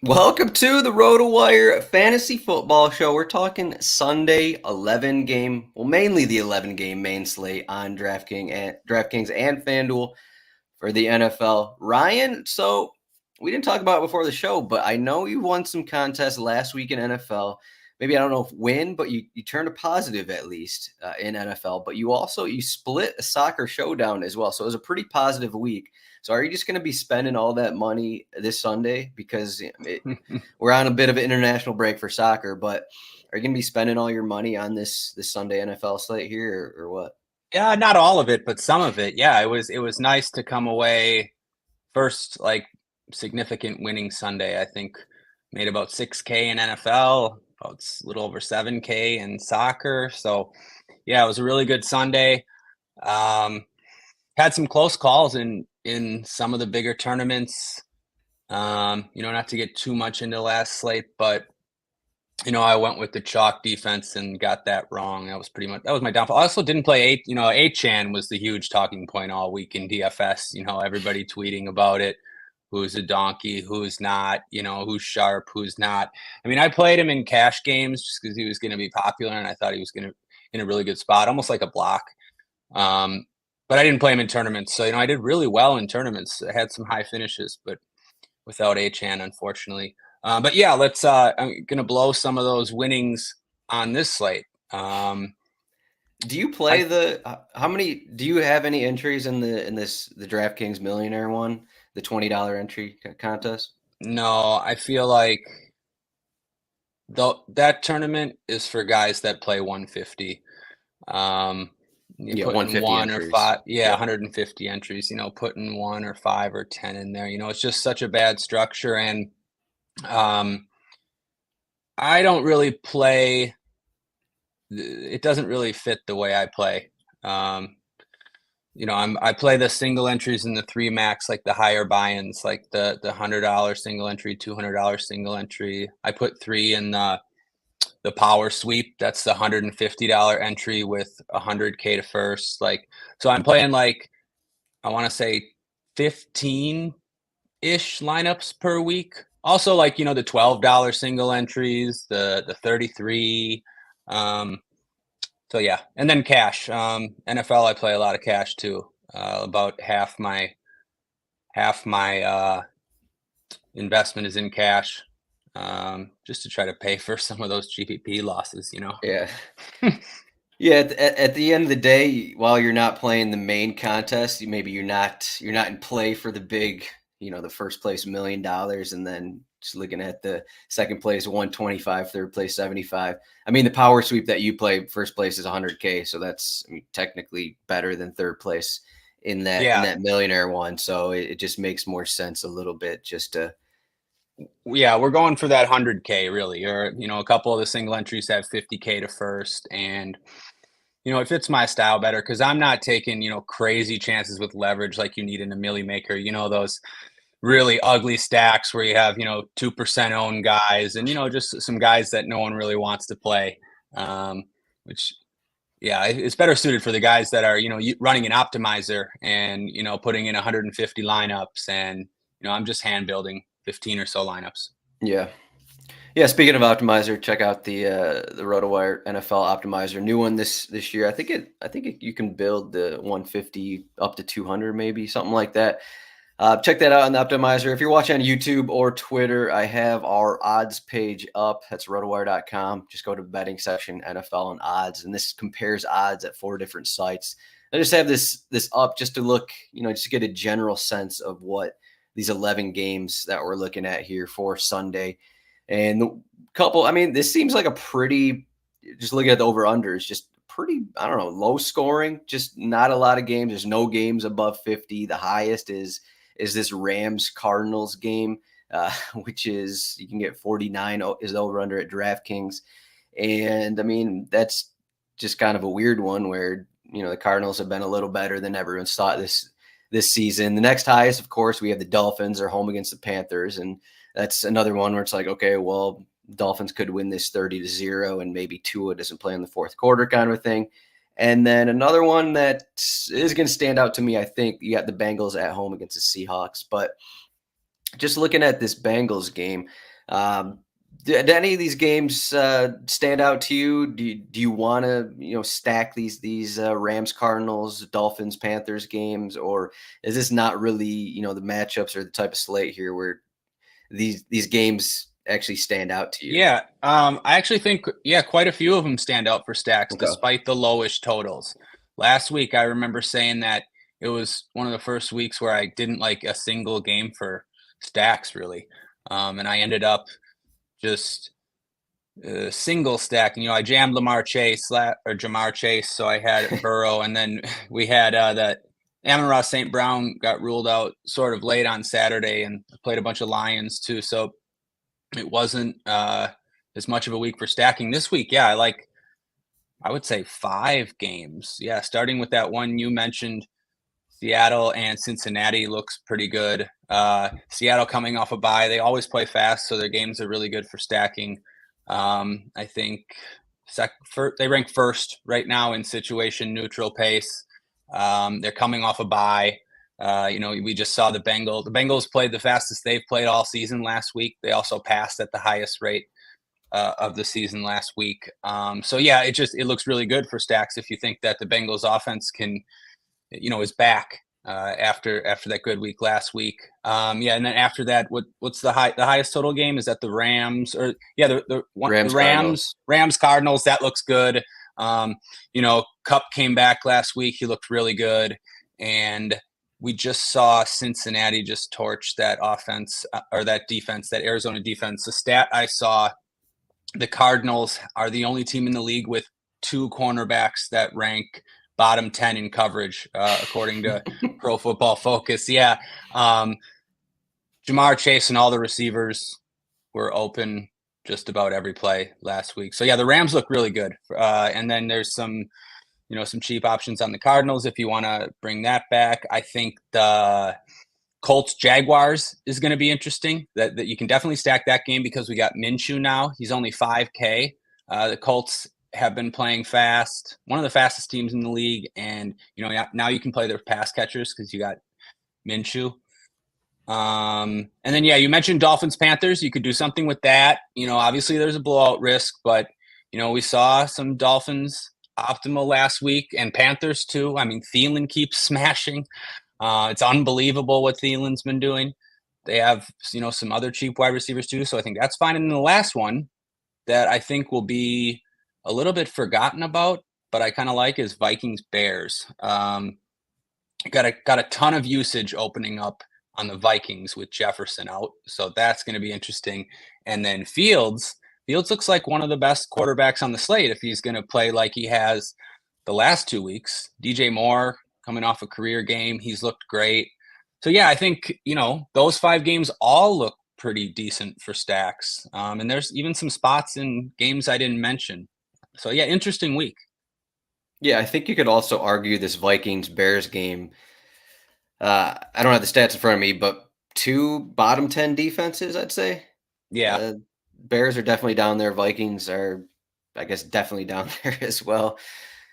Welcome to the RotoWire Fantasy Football Show. We're talking Sunday 11 game, well, mainly the 11 game main slate on DraftKings and FanDuel for the NFL. Ryan, so we didn't talk about it before the show, but I know you won some contests last week in NFL. Maybe I don't know if win, but you turned a positive at least in NFL. But you split a soccer showdown as well, so it was a pretty positive week. So are you just going to be spending all that money this Sunday because we're on a bit of an international break for soccer? But are you going to be spending all your money on this Sunday NFL slate here, or what? Yeah, not all of it, but some of it. Yeah, it was nice to come away first significant winning Sunday. I think made about 6K in NFL, about a little over 7K in soccer. So yeah, it was a really good Sunday. Um, Had some close calls in some of the bigger tournaments. Not to get too much into last slate, but I went with the chalk defense and got that wrong. That was my downfall. I also didn't play eight. A-Chan was the huge talking point all week in DFS. Everybody tweeting about it. Who's a donkey? Who's not? Who's sharp? Who's not? I mean, I played him in cash games just because he was going to be popular, and I thought he was going to in a really good spot, almost like a block. But I didn't play him in tournaments, so I did really well in tournaments. I had some high finishes, but without A-Chan, unfortunately. But yeah, I'm going to blow some of those winnings on this slate. Do you play how many, do you have any entries in the DraftKings Millionaire one, the $20 entry contest? No, I feel like that tournament is for guys that play 150. You Yeah, put in 150 one or entries. five, yeah, Yeah. 150 entries, putting 1 or 5 or 10 in there. It's just such a bad structure. And I don't really play. It doesn't really fit the way I play. I play the single entries in the 3 max, like the higher buy-ins, like the $100 single entry, $200 single entry. I put 3 in the power sweep. That's the $150 entry with 100K to first. So I'm playing I want to say 15 ish lineups per week. Also, the $12 single entries, the 33. So yeah, and then cash. NFL, I play a lot of cash too. About half my investment is in cash, just to try to pay for some of those GPP losses. Yeah. Yeah, at the end of the day, while you're not playing the main contest, maybe you're not in play for the big, the first place $1 million, and then just looking at the second place 125, third place 75. I mean, the power sweep that you play, first place is 100K, so that's, I mean, technically better than third place in that Yeah, millionaire one. So it just makes more sense a little bit just to. yeah, we're going for that 100K really, or a couple of the single entries have 50K to first, and it fits my style better because I'm not taking crazy chances with leverage like you need in a milli maker. Those really ugly stacks where you have 2% owned guys and just some guys that no one really wants to play. Which yeah, it's better suited for the guys that are running an optimizer and putting in 150 lineups, and I'm just hand building 15 or so lineups. Yeah. Yeah, speaking of optimizer, check out the RotoWire NFL optimizer, new one this year. I think you can build the 150 up to 200, maybe something like that. Check that out on the optimizer. If you're watching on YouTube or Twitter, I have our odds page up. That's rotowire.com. Just go to the betting section, NFL and odds, and this compares odds at 4 different sites. I just have this up just to look, just to get a general sense of what these 11 games that we're looking at here for Sunday. And the couple, I mean, this seems like a pretty, just looking at the over-unders, just pretty, I don't know, low scoring, just not a lot of games. There's no games above 50. The highest is this Rams Cardinals game, which is, you can get 49 is over-under at DraftKings. And I mean, that's just kind of a weird one where, the Cardinals have been a little better than everyone's thought this season. The next highest, of course, we have the Dolphins are home against the Panthers, and that's another one where it's like, okay, well, Dolphins could win this 30-0, and maybe Tua doesn't play in the fourth quarter kind of a thing. And then another one that is going to stand out to me, I think, you got the Bengals at home against the Seahawks. But just looking at this Bengals game, Did any of these games stand out to you? Do you want to stack these Rams, Cardinals, Dolphins, Panthers games, or is this not really the matchups or the type of slate here where these games actually stand out to you? Yeah, I actually think quite a few of them stand out for stacks Okay. despite the lowish totals. Last week, I remember saying that it was one of the first weeks where I didn't like a single game for stacks really, and I ended up just single stacking. I jammed Ja'Marr Chase, so I had Burrow, and then we had that Amon-Ra St. Brown got ruled out sort of late on Saturday, and played a bunch of Lions too. So it wasn't as much of a week for stacking. This week, yeah, I would say 5 games. Yeah, starting with that one you mentioned, Seattle and Cincinnati looks pretty good. Seattle coming off a bye. They always play fast, so their games are really good for stacking. I think they rank first right now in situation neutral pace. They're coming off a bye. We just saw the Bengals. The Bengals played the fastest they've played all season last week. They also passed at the highest rate of the season last week. So yeah, it looks really good for stacks if you think that the Bengals offense is back after that good week last week. And then after that, what's the highest total game? Is that the Rams or the Rams Cardinals? That looks good. Kupp came back last week. He looked really good, and we just saw Cincinnati just torch that offense or that defense, that Arizona defense. The stat I saw, the Cardinals are the only team in the league with 2 cornerbacks that rank bottom 10 in coverage, according to Pro Football Focus. Yeah. Ja'Marr Chase and all the receivers were open just about every play last week. So yeah, the Rams look really good. And then there's some cheap options on the Cardinals if you want to bring that back. I think the Colts Jaguars is going to be interesting. That you can definitely stack that game because we got Minshew now. He's only 5K. The Colts have been playing fast, one of the fastest teams in the league, and now you can play their pass catchers because you got Minshew. And then you mentioned Dolphins Panthers. You could do something with that. Obviously there's a blowout risk, but we saw some Dolphins optimal last week, and Panthers too. I mean, Thielen keeps smashing. It's unbelievable what Thielen's been doing. They have some other cheap wide receivers too, so I think that's fine. And then the last one that I think will be a little bit forgotten about, but I kind of like, is Vikings Bears. Got a ton of usage opening up on the Vikings with Jefferson out, so that's going to be interesting. And then Fields looks like one of the best quarterbacks on the slate if he's going to play like he has the last 2 weeks. DJ Moore coming off a career game, he's looked great. So yeah, I think those 5 games all look pretty decent for stacks. And there's even some spots in games I didn't mention. So yeah, interesting week. Yeah, I think you could also argue this Vikings-Bears game. I don't have the stats in front of me, but 2 bottom 10 defenses, I'd say. Yeah. Bears are definitely down there. Vikings are, I guess, definitely down there as well.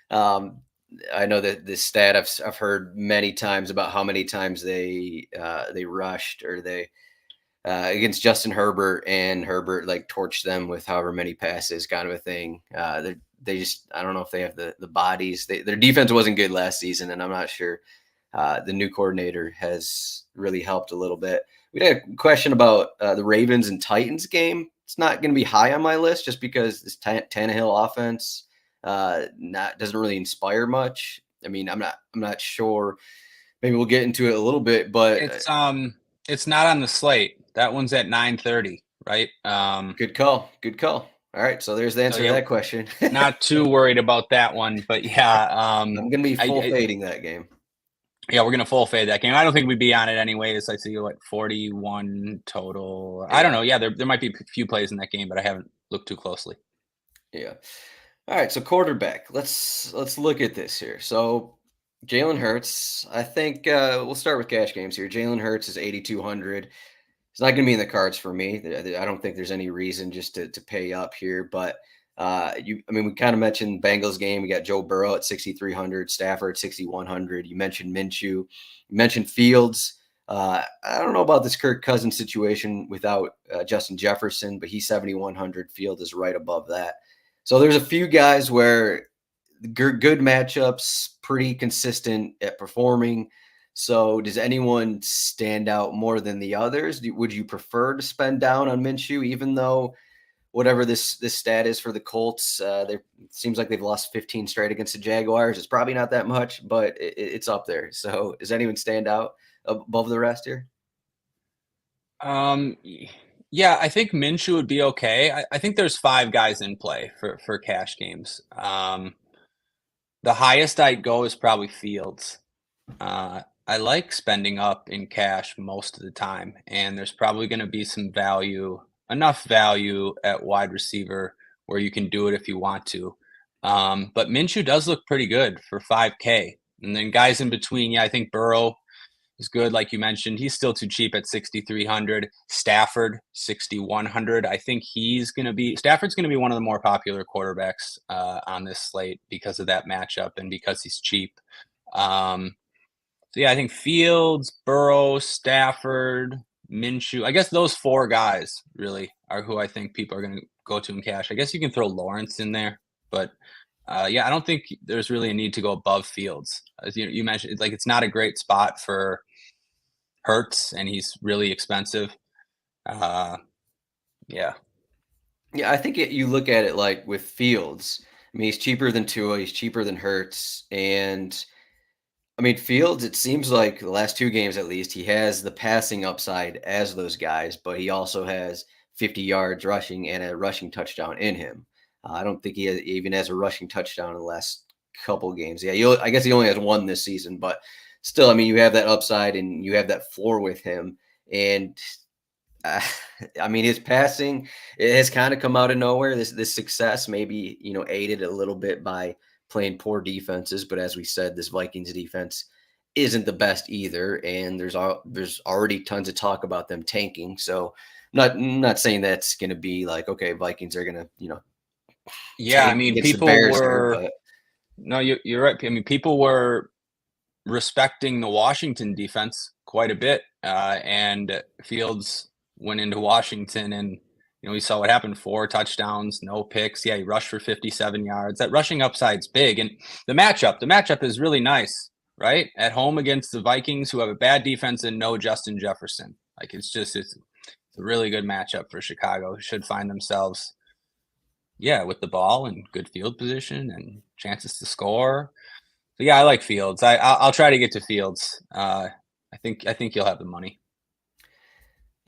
I know that this stat I've heard many times about how many times they rushed or they against Justin Herbert, and Herbert torched them with however many passes, kind of a thing. They just, I don't know if they have the bodies. Their defense wasn't good last season, and I'm not sure the new coordinator has really helped a little bit. We had a question about the Ravens and Titans game. It's not going to be high on my list just because this Tannehill offense doesn't really inspire much. I mean, I'm not sure. Maybe we'll get into it a little bit, but it's not on the slate. That one's at 9:30, right? Good call. All right, so there's the answer to that question. Not too worried about that one, but yeah, I'm going to be full fading that game. Yeah, we're going to full fade that game. I don't think we'd be on it anyways. I see 41 total. Yeah. I don't know. Yeah, there might be a few plays in that game, but I haven't looked too closely. Yeah. All right, so quarterback. Let's look at this here. So Jalen Hurts, I think we'll start with cash games here. Jalen Hurts is 8,200. It's not going to be in the cards for me. I don't think there's any reason just to pay up here, but we kind of mentioned Bengals game. We got Joe Burrow at 6,300, Stafford 6,100. You mentioned Minshew. You mentioned Fields. I don't know about this Kirk Cousins situation without Justin Jefferson, but he's 7,100. Field is right above that. So there's a few guys where good matchups, pretty consistent at performing. So does anyone stand out more than the others? Would you prefer to spend down on Minshew, even though whatever this stat is for the Colts, it seems like they've lost 15 straight against the Jaguars. It's probably not that much, but it's up there. So does anyone stand out above the rest here? Yeah, I think Minshew would be okay. I think there's 5 guys in play for cash games. The highest I'd go is probably Fields. I like spending up in cash most of the time, and there's probably going to be some value, enough value at wide receiver where you can do it if you want to. But Minshew does look pretty good for 5K. And then guys in between, yeah, I think Burrow is good, like you mentioned. He's still too cheap at 6,300. Stafford, 6,100. I think Stafford's going to be one of the more popular quarterbacks on this slate because of that matchup and because he's cheap. So yeah, I think Fields, Burrow, Stafford, Minshew. I guess those 4 guys really are who I think people are going to go to in cash. I guess you can throw Lawrence in there, but yeah, I don't think there's really a need to go above Fields. As you mentioned, like it's not a great spot for Hurts, and he's really expensive. Yeah. Yeah, I think you look at it like with Fields. I mean, he's cheaper than Tua, he's cheaper than Hurts, and I mean, Fields, it seems like the last 2 games at least, he has the passing upside as those guys, but he also has 50 yards rushing and a rushing touchdown in him. I don't think he even has a rushing touchdown in the last couple games. Yeah, I guess he only has 1 this season, but still, I mean, you have that upside and you have that floor with him. And uh, I mean, his passing, it has kind of come out of nowhere. This success maybe, aided a little bit by playing poor defenses, but as we said, this Vikings defense isn't the best either, and there's already tons of talk about them tanking. So, not saying that's going to be like, okay, Vikings are going to Yeah, I tank mean, against the Bears here, but no, you're right. I mean, people were respecting the Washington defense quite a bit, and Fields went into Washington, and we saw what happened: 4 touchdowns, no picks. Yeah, he rushed for 57 yards. That rushing upside's big, and the matchup is really nice, right? At home against the Vikings, who have a bad defense and no Justin Jefferson. Like it's a really good matchup for Chicago. Who should find themselves, yeah, with the ball and good field position and chances to score. So yeah, I like Fields. I'll try to get to Fields. I think you'll have the money.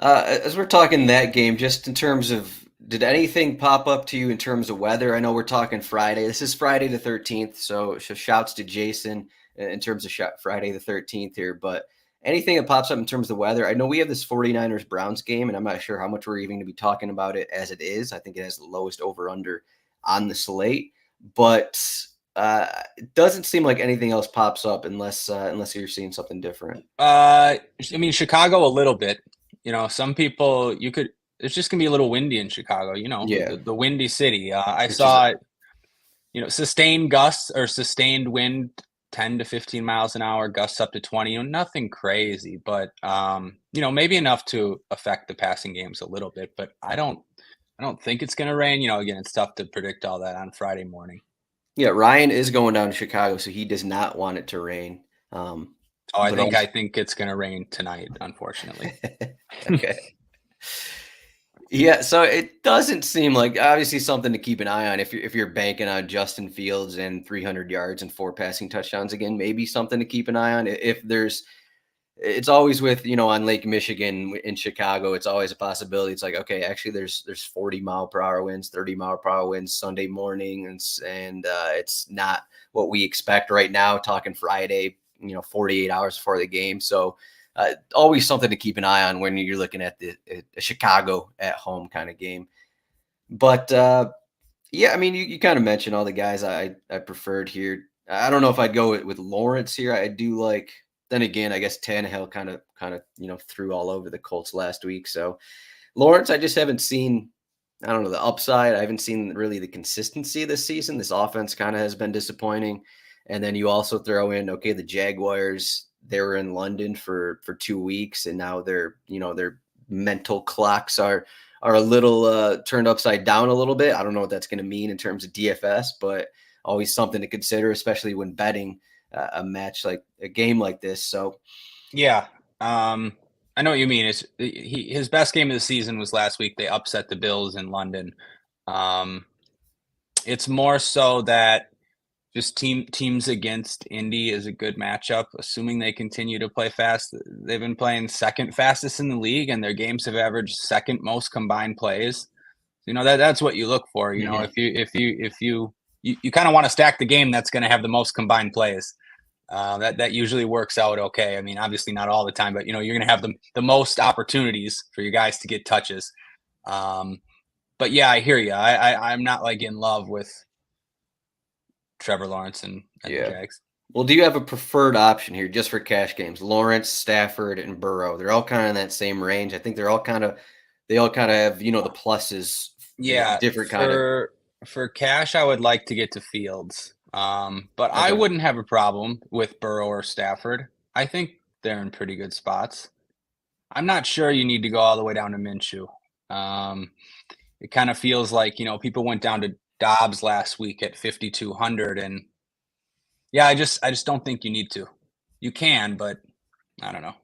as we're talking that game, just in terms of, did anything pop up to you in terms of weather? I know we're talking Friday. This is Friday the 13th, so shouts to Jason in terms of Friday the 13th here. But anything that pops up in terms of the weather, I know we have this 49ers Browns game, and I'm not sure how much we're even going to be talking about it as it is. I think it has the lowest over/under on the slate, but it doesn't seem like anything else pops up unless you're seeing something different. I mean, Chicago a little bit. Some people it's just gonna be a little windy in Chicago. Yeah, the windy city. I which is saw sustained gusts or sustained wind, 10 to 15 miles an hour, gusts up to 20. Nothing crazy, but maybe enough to affect the passing games a little bit. But I don't think it's gonna rain. Again, it's tough to predict all that on Friday morning. Yeah, Ryan is going down to Chicago, so he does not want it to rain. I But think it's gonna rain tonight, unfortunately. okay. Yeah, so it doesn't seem like obviously something to keep an eye on if you're banking on Justin Fields and 300 yards and 4 passing touchdowns again, maybe something to keep an eye on. If there's It's always with, on Lake Michigan in Chicago, it's always a possibility. It's like, okay, actually there's 40-mile-per-hour winds, 30-mile-per-hour winds Sunday morning, and it's not what we expect right now, talking Friday, 48 hours before the game. So always something to keep an eye on when you're looking at a Chicago at home kind of game. But yeah, I mean, you kind of mentioned all the guys I preferred here. I don't know if I'd go with Lawrence here. I do like. Then again, I guess Tannehill kind of threw all over the Colts last week. So Lawrence, I just haven't seen. I don't know the upside. I haven't seen really the consistency this season. This offense kind of has been disappointing. And then you also throw in, okay, the Jaguars. they were in London for 2 weeks, and now their mental clocks are a little turned upside down a little bit. I don't know what that's going to mean in terms of DFS, but always something to consider, especially when betting a game like this. So yeah, I know what you mean. His best game of the season was last week. They upset the Bills in London. It's more so that just teams against Indy is a good matchup, assuming they continue to play fast. They've been playing second fastest in the league, and their games have averaged second most combined plays. That's what you look for. If you kind of want to stack the game that's going to have the most combined plays. That usually works out okay. I mean, obviously not all the time, but you're going to have the most opportunities for your guys to get touches. But yeah, I hear you. I'm not like in love with Trevor Lawrence and the Jags. Well, do you have a preferred option here just for cash games? Lawrence, Stafford, and Burrow. They're all kind of in that same range. I think they all kind of have, the pluses. Yeah, different kind of. For cash, I would like to get to Fields. But okay. I wouldn't have a problem with Burrow or Stafford. I think they're in pretty good spots. I'm not sure you need to go all the way down to Minshew. It kind of feels like, people went down to Dobbs last week at 5,200, and yeah, I just don't think you need to. You can, but I don't know.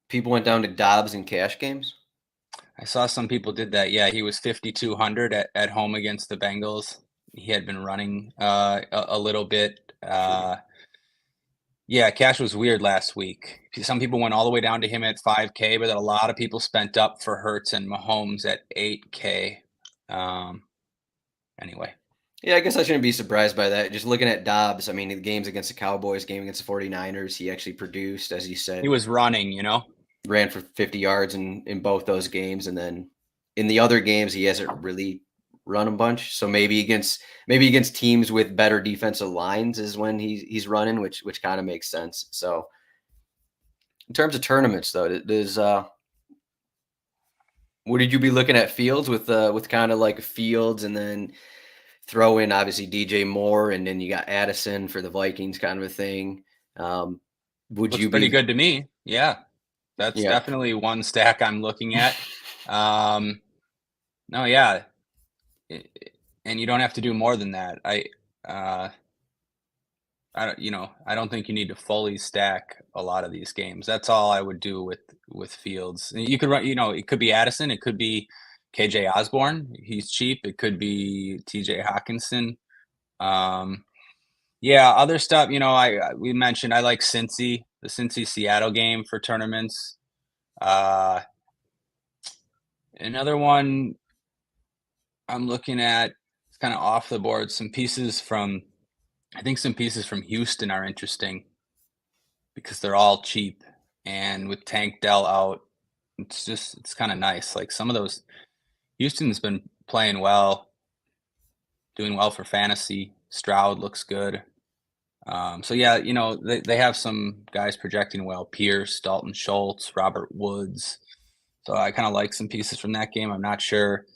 People went down to Dobbs in cash games? I saw some people did that. Yeah, he was 5,200 at home against the Bengals. He had been running a little bit. Yeah, cash was weird last week. Some people went all the way down to him at 5K, but a lot of people spent up for Hurts and Mahomes at 8K. Anyway. Yeah, I guess I shouldn't be surprised by that. Just looking at Dobbs, I mean, the games against the Cowboys, game against the 49ers, he actually produced, as you said. He was running, Ran for 50 yards in both those games, and then in the other games he hasn't really run a bunch. So maybe against teams with better defensive lines is when he's running, which kind of makes sense. So in terms of tournaments, though, would you be looking at Fields with kind of like Fields, and then throw in obviously DJ Moore, and then you got Addison for the Vikings, kind of a thing? Looks pretty good to me. Yeah. That's definitely one stack I'm looking at. No, yeah. And you don't have to do more than that. I don't think you need to fully stack a lot of these games. That's all I would do with Fields. You could run, it could be Addison, it could be KJ Osborne. He's cheap. It could be TJ Hawkinson. Yeah, other stuff, we mentioned I like the Cincy Seattle game for tournaments. Another one I'm looking at, it's kind of off the board. Some pieces from Houston are interesting because they're all cheap, and with Tank Dell out, it's kind of nice. Like some of those, Houston's been playing well, doing well for fantasy. Stroud looks good. So yeah, they have some guys projecting well: Pierce, Dalton Schultz, Robert Woods. So I kind of like some pieces from that game. I'm not sure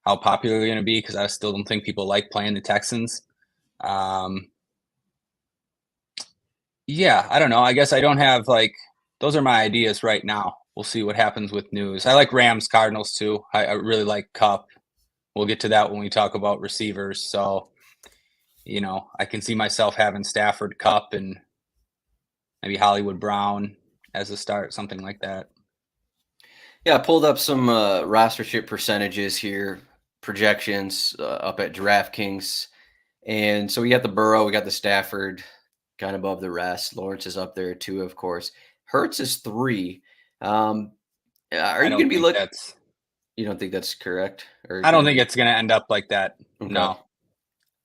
how popular they're going to be because I still don't think people like playing the Texans. Yeah, I don't know. I guess I don't have those are my ideas right now. We'll see what happens with news. I like Rams Cardinals too. I really like Kupp. We'll get to that when we talk about receivers. So, I can see myself having Stafford, Kupp, and maybe Hollywood Brown as a start, something like that. Yeah, I pulled up some rostership percentages here, projections up at DraftKings. And so we got the Burrow, we got the Stafford, kind of above the rest. Lawrence is up there too, of course. Hurts is 3. Are you going to be looking? You don't think that's correct? I don't think it's going to end up like that. Okay. No.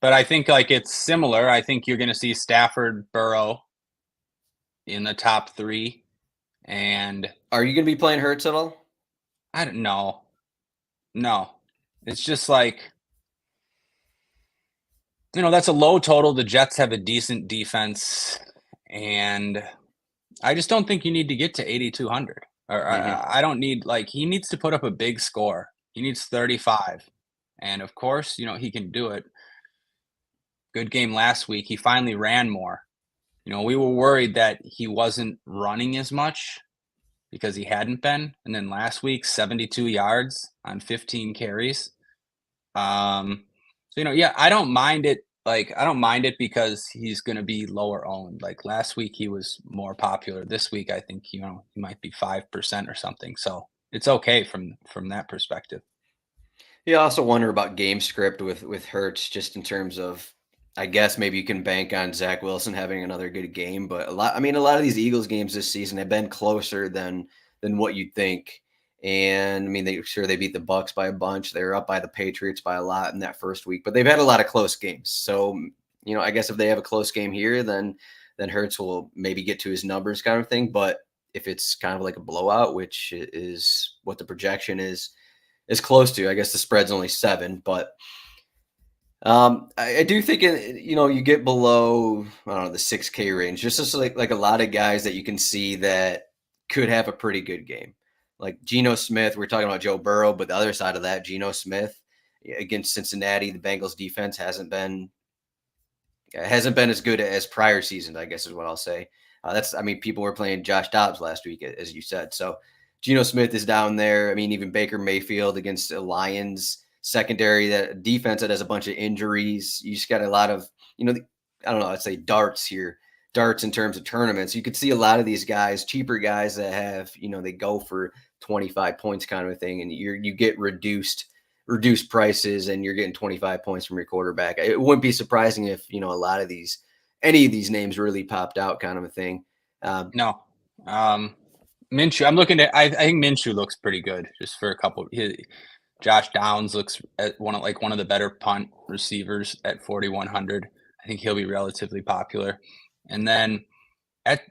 But I think it's similar. I think you're going to see Stafford, Burrow in the top 3. And are you going to be playing Hurts at all? I don't know. No. It's just that's a low total. The Jets have a decent defense, and I just don't think you need to get to 8,200. Or I don't need he needs to put up a big score. He needs 35, and of course, he can do it. Good game last week. He finally ran more. We were worried that he wasn't running as much because he hadn't been. And then last week, 72 yards on 15 carries. Yeah, I don't mind it. Like, I don't mind it because he's going to be lower owned. Like last week, he was more popular. This week, I think, he might be 5% or something. So it's okay from that perspective. Yeah, I also wonder about game script with Hurts, just in terms of, I guess maybe you can bank on Zach Wilson having another good game, but a lot of these Eagles games this season have been closer than what you'd think. And I mean, they beat the Bucks by a bunch. They were up by the Patriots by a lot in that first week, but they've had a lot of close games. So, I guess if they have a close game here, then Hurts will maybe get to his numbers, kind of thing. But if it's kind of like a blowout, which is what the projection is close to. I guess the spread's only 7, but I do think you get below, I don't know, the 6K range. Just like a lot of guys that you can see that could have a pretty good game, like Geno Smith. We're talking about Joe Burrow, but the other side of that, Geno Smith against Cincinnati, the Bengals defense hasn't been as good as prior seasons, I guess is what I'll say. People were playing Josh Dobbs last week, as you said. So Geno Smith is down there. I mean, even Baker Mayfield against the Lions secondary, that defense that has a bunch of injuries. You just got a lot of, I don't know, I'd say darts in terms of tournaments. You could see a lot of these guys, cheaper guys that have, they go for 25 points kind of a thing, and you get reduced prices, and you're getting 25 points from your quarterback. It wouldn't be surprising if, any of these names really popped out, kind of a thing. No. Minshew, I'm looking at, I think Minshew looks pretty good just for a couple. Josh Downs looks at one of the better punt receivers at 4,100. I think he'll be relatively popular. And then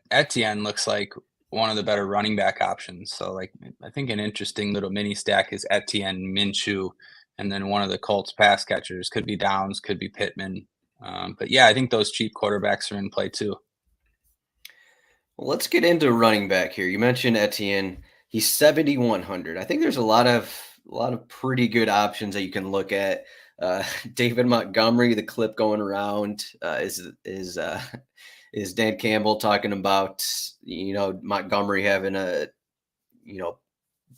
Etienne looks like one of the better running back options. So I think an interesting little mini stack is Etienne, Minshew, and then one of the Colts pass catchers. Could be Downs, could be Pittman. But yeah, I think those cheap quarterbacks are in play too. Well, let's get into running back here. You mentioned Etienne. He's 7,100. I think there's a lot of pretty good options that you can look at. David Montgomery, the clip going around is Dan Campbell talking about Montgomery having a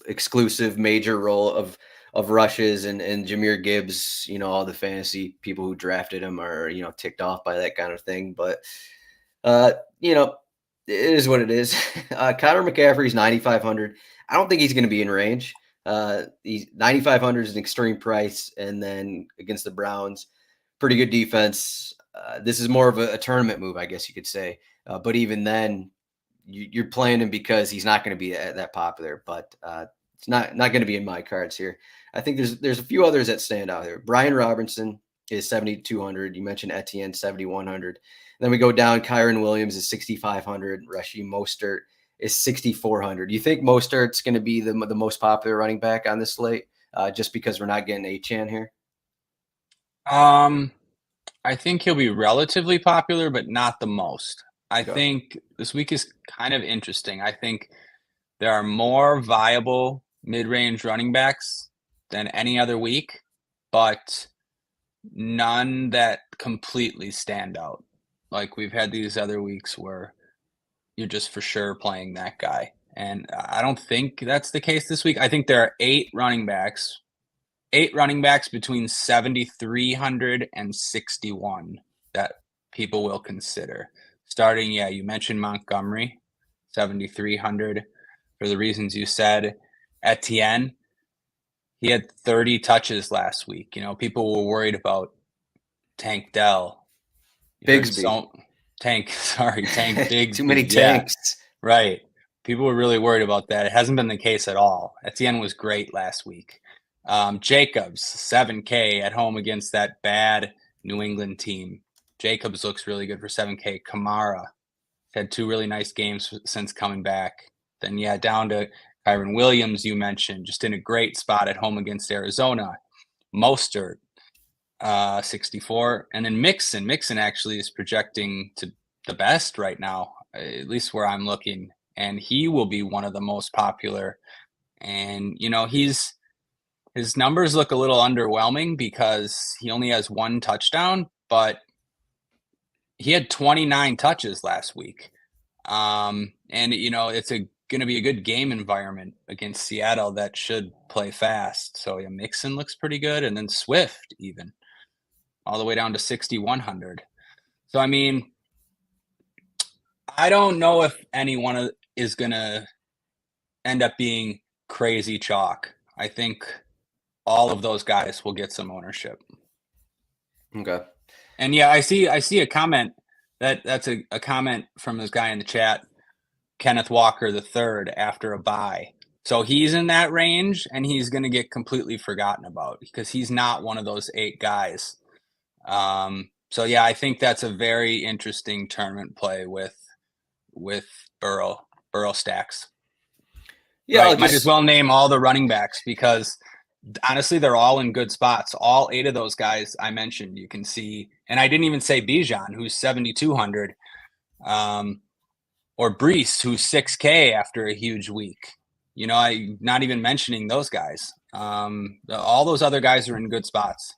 exclusive major role of rushes, and Jahmyr Gibbs, all the fantasy people who drafted him are ticked off by that kind of thing. But it is what it is. Connor McCaffrey's 9,500. I don't think he's going to be in range. He's 9,500 is an extreme price, and then against the Browns, pretty good defense. This is more of a tournament move, I guess you could say. But even then, you're playing him because he's not going to be that popular. But it's not going to be in my cards here. I think there's a few others that stand out here. Brian Robinson is 7,200. You mentioned Etienne, 7,100. Then we go down. Kyron Williams is 6,500. Raheem Mostert is 6,400. You think Mostert's going to be the most popular running back on this slate, just because we're not getting Achane here? I think he'll be relatively popular, but not the most. I think this week is kind of interesting. I think there are more viable mid-range running backs than any other week, but none that completely stand out. Like we've had these other weeks where you're just for sure playing that guy. And I don't think that's the case this week. I think there are 8 running backs between 7,300 and 61 that people will consider. Starting, you mentioned Montgomery, 7,300 for the reasons you said. Etienne, he had 30 touches last week. People were worried about Tank Dell. Bigsby. Tank Bigsby. Too many tanks. Yeah, right. People were really worried about that. It hasn't been the case at all. Etienne was great last week. Jacobs, 7K at home against that bad New England team. Jacobs looks really good for 7K. Kamara had 2 really nice games since coming back. Then, down to Kyron Williams, you mentioned, just in a great spot at home against Arizona. Mostert, 64. And then Mixon. Mixon actually is projecting to the best right now, at least where I'm looking. And he will be one of the most popular. And, his numbers look a little underwhelming because he only has 1 touchdown, but he had 29 touches last week. And, it's going to be a good game environment against Seattle that should play fast. So, yeah, Mixon looks pretty good. And then Swift even all the way down to 6,100. So, I mean, I don't know if anyone is going to end up being crazy chalk. I think all of those guys will get some ownership. Okay. And yeah, I see a comment that's a comment from this guy in the chat, Kenneth Walker the third, after a bye. So he's in that range, and he's going to get completely forgotten about because he's not one of those 8 guys. So yeah, I think that's a very interesting tournament play with Burrow stacks. Yeah, Right. Might as well name all the running backs because honestly, they're all in good spots. All 8 of those guys I mentioned, you can see, and I didn't even say Bijan, who's 7,200, or Brees, who's 6K after a huge week. I'm not even mentioning those guys. All those other guys are in good spots.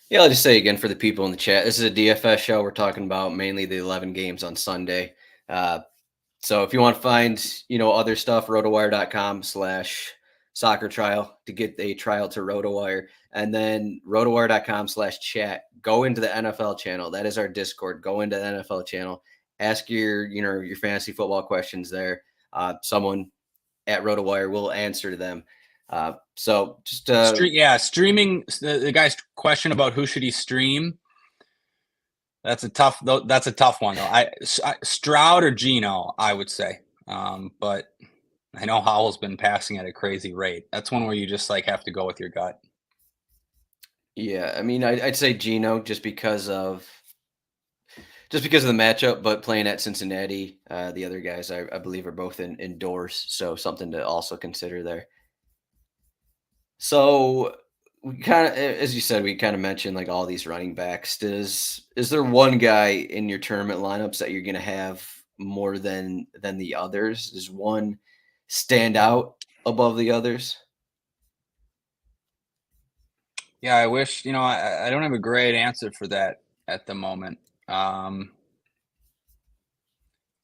Yeah, I'll just say again for the people in the chat, this is a DFS show. We're talking about mainly the 11 games on Sunday. So if you want to find, other stuff, rotowire.com/soccer trial to get a trial to RotoWire, and then rotowire.com/chat. Go into the NFL channel. That is our Discord. Go into the NFL channel. Ask your fantasy football questions there. Someone at RotoWire will answer them. So just streaming. The guy's question about who should he stream. That's a tough one though. Stroud or Geno, I would say. But I know Howell's been passing at a crazy rate. That's one where you just have to go with your gut. Yeah, I mean, I'd say Geno just because of the matchup, but playing at Cincinnati, the other guys I believe are both indoors, so something to also consider there. So we kind of, as you said, we kind of mentioned like all these running backs. Is there one guy in your tournament lineups that you're going to have more than the others? Does one stand out above the others? Yeah, I wish, I don't have a great answer for that at the moment.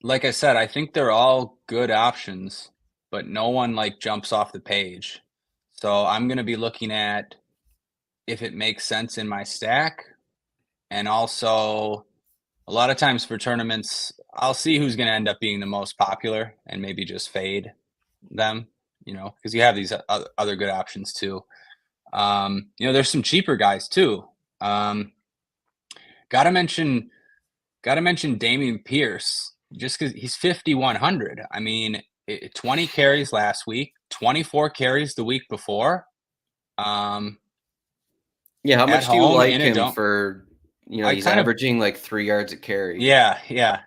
Like I said, I think they're all good options, but no one jumps off the page. So I'm going to be looking at if it makes sense in my stack. And also a lot of times for tournaments, I'll see who's going to end up being the most popular and maybe just fade them, because you have these other good options too. There's some cheaper guys too. Gotta mention Dameon Pierce just because he's 5,100. I mean, 20 carries last week, 24 carries the week before. Yeah, how much do you like him for? He's averaging 3 yards a carry. Yeah.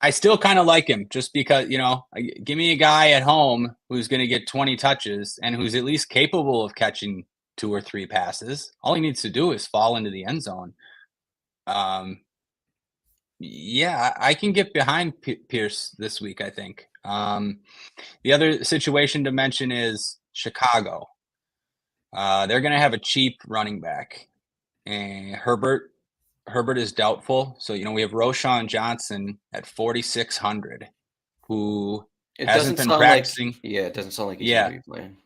I still kind of like him just because, give me a guy at home who's going to get 20 touches and who's at least capable of catching 2 or 3 passes. All he needs to do is fall into the end zone. Yeah, I can get behind Pierce this week, I think. The other situation to mention is Chicago. They're going to have a cheap running back. And Herbert is doubtful. So, we have Roschon Johnson at 4,600, who hasn't been practicing. It doesn't sound like he's going to be playing.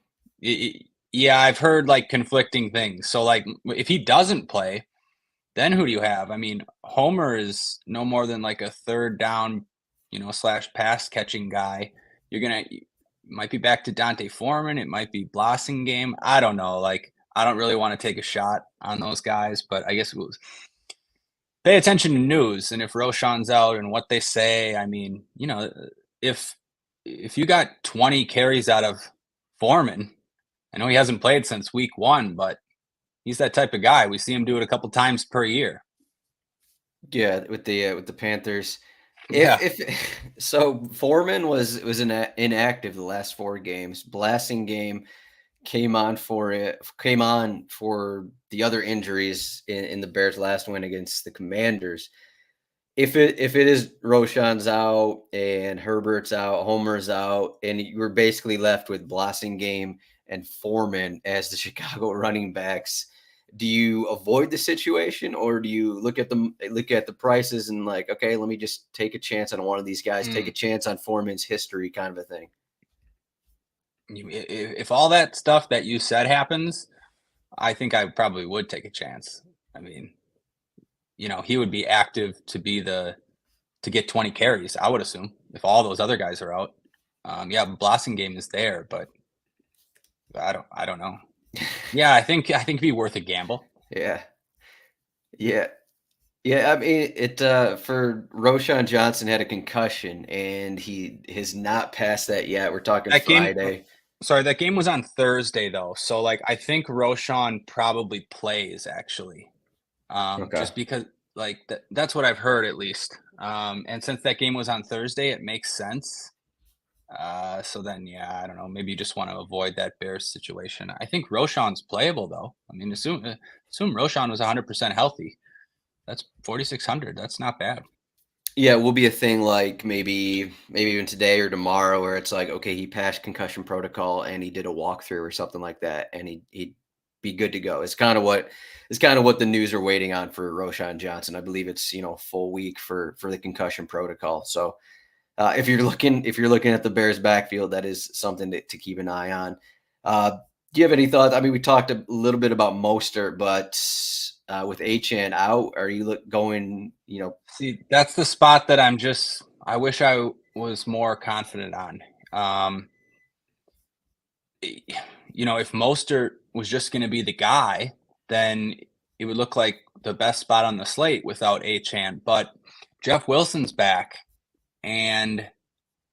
Yeah, I've heard like things. So if he doesn't play, then who do you have? I mean, Homer is no more than like a third down, / pass catching guy. Might be back to Dante Foreman. It might be Blossomgame. I don't know. I don't really want to take a shot on those guys, but I guess we'll pay attention to news. And if Roschon's out and what they say, I mean, if you got 20 carries out of Foreman, I know he hasn't played since week 1, but he's that type of guy. We see him do it a couple times per year. Yeah, with the Panthers. So Foreman was inactive the last 4 games. Blossomgame came on for the other injuries in the Bears' last win against the Commanders. If it is Roschon's out and Herbert's out, Homer's out, and you're basically left with Blossomgame and Foreman as the Chicago running backs, do you avoid the situation, or do you look at the prices and like, okay, let me just take a chance on one of these guys, take a chance on Foreman's history, kind of a thing? If all that stuff that you said happens, I think I probably would take a chance. I mean, he would be active to get 20 carries, I would assume, if all those other guys are out. Blossom game is there, but I don't know. Yeah, I think it'd be worth a gamble. Yeah. Yeah. Yeah, I mean, for Roshan Johnson had a concussion, and he has not passed that yet. We're talking That game, Friday. sorry, that game was on Thursday though, so like I think Roshan probably plays actually, Okay. just because like that's what I've heard at least. And since that game was on Thursday, it makes sense. So then, yeah, I don't know. Maybe you just want to avoid that Bears situation. I think Roshan's playable though. I mean, assume Roshan was 100% healthy. That's 4,600. That's not bad. Yeah, it will be a thing like maybe even today or tomorrow where it's like, okay, he passed concussion protocol and he did a walkthrough or something like that, and he'd be good to go. It's kind of what the news are waiting on for Roshan Johnson. I believe it's full week for the concussion protocol. So if you're looking at the Bears backfield, that is something to keep an eye on. Do you have any thoughts? I mean, we talked a little bit about Mostert, but with Achane out, are you going? See, that's the spot that I wish I was more confident on. If Mostert was just going to be the guy, then it would look like the best spot on the slate without Achane. But Jeff Wilson's back, and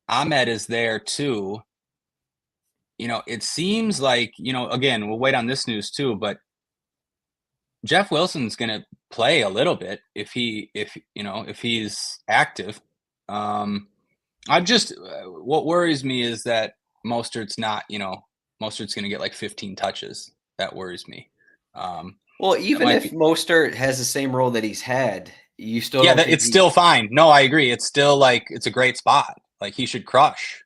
Ahmed is there too. It seems like, again, we'll wait on this news too, but Jeff Wilson's going to play a little bit if he's active. What worries me is that Mostert's going to get like 15 touches. That worries me. Well, even if Mostert has the same role that he's had, you still don't think it's still fine. No, I agree. It's still like it's a great spot. Like he should crush.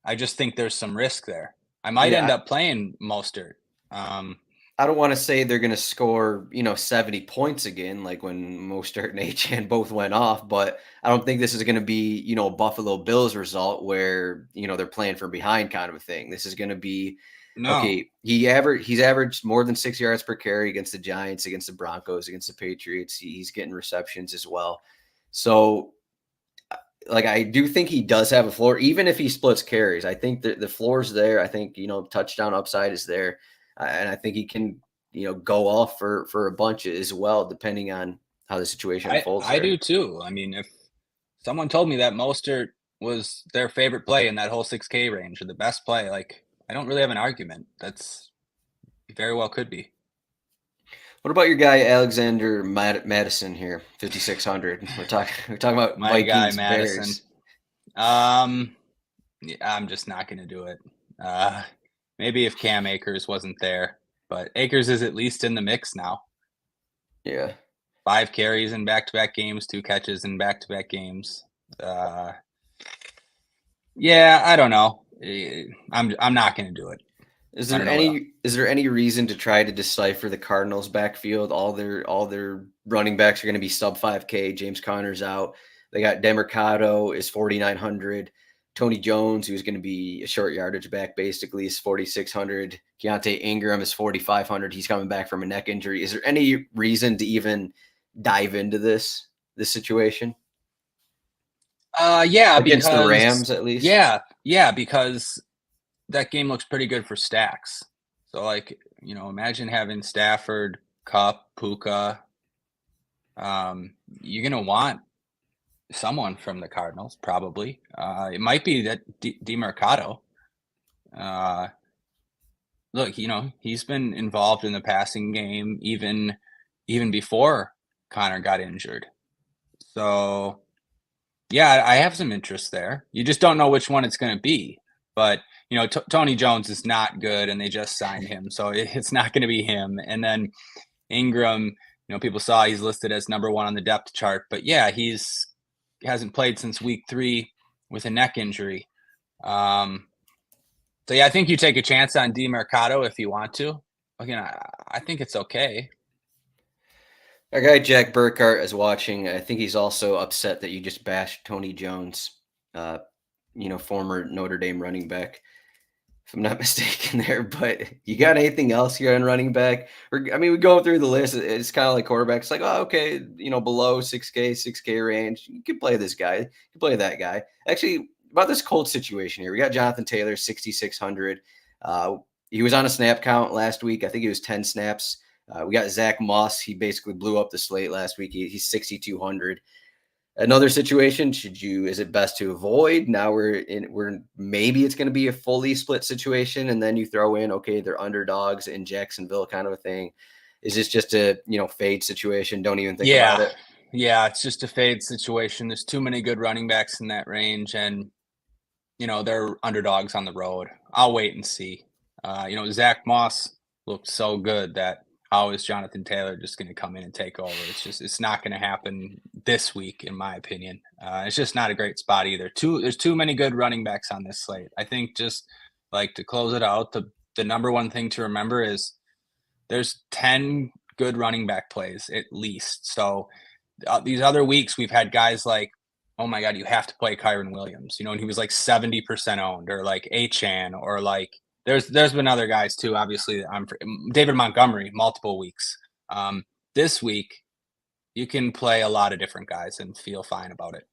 I just think there's some risk there. I might end up playing Mostert. I don't want to say they're going to score, 70 points again, like when Mostert and Achane both went off, but I don't think this is going to be, a Buffalo Bills result where, they're playing from behind kind of a thing. This is going to be, okay, he's averaged more than 6 yards per carry against the Giants, against the Broncos, against the Patriots. He's getting receptions as well. So, like, I do think he does have a floor, even if he splits carries. I think the floor's there. I think, touchdown upside is there. And I think he can, go off for a bunch as well, depending on how the situation unfolds. I do too. I mean, if someone told me that Mostert was their favorite play in that whole 6K range or the best play, like I don't really have an argument. That's very well could be. What about your guy Alexander Madison here, 5,600? We're talking about My Vikings, guy Madison. Bears. Yeah, I'm just not going to do it. Maybe if Cam Akers wasn't there, but Akers is at least in the mix now. Yeah. 5 carries in back-to-back games, 2 catches in back-to-back games. Yeah, I don't know. I'm not going to do it. Is there any reason to try to decipher the Cardinals backfield? All their running backs are going to be sub 5K. James Conner's out. They got Demercado is 4,900. Tony Jones, who's going to be a short yardage back, basically is 4,600. Keontae Ingram is 4,500. He's coming back from a neck injury. Is there any reason to even dive into this situation? Yeah, against the Rams at least. Yeah, because that game looks pretty good for stacks. So, like, imagine having Stafford, Kupp, Puka. You're gonna want someone from the Cardinals, probably. It might be that DeMercado. Look, he's been involved in the passing game even before Connor got injured. So, yeah, I have some interest there. You just don't know which one it's going to be. But, Tony Jones is not good, and they just signed him. So it's not going to be him. And then Ingram, people saw he's listed as number 1 on the depth chart. But, yeah, he hasn't played since week 3 with a neck injury. So, yeah, I think you take a chance on DeMercado if you want to. Again, I think it's okay. Our guy Jack Burkhart is watching. I think he's also upset that you just bashed Tony Jones, uh, former Notre Dame running back, if I'm not mistaken there. But you got anything else here on running back? We go through the list. It's kind of like quarterbacks. Like, oh, okay, below 6K range, you can play this guy. You can play that guy. Actually, about this Colts situation here, we got Jonathan Taylor, 6,600. He was on a snap count last week. I think he was 10 snaps. We got Zach Moss. He basically blew up the slate last week. He's 6,200. Another situation, is it best to avoid? Now we're maybe it's going to be a fully split situation, and then you throw in, okay, they're underdogs in Jacksonville kind of a thing. Is this just a fade situation? Don't even think about it. Yeah, it's just a fade situation. There's too many good running backs in that range, and they're underdogs on the road. I'll wait and see. Zach Moss looked so good that how is Jonathan Taylor just going to come in and take over? It's not going to happen this week, in my opinion. It's just not a great spot either. There's too many good running backs on this slate. I think just like to close it out, the number one thing to remember is there's 10 good running back plays at least. So these other weeks we've had guys like, oh my God, you have to play Kyron Williams, and he was like 70% owned, or like Achan, or like there's been other guys too. Obviously, David Montgomery multiple weeks. This week, you can play a lot of different guys and feel fine about it.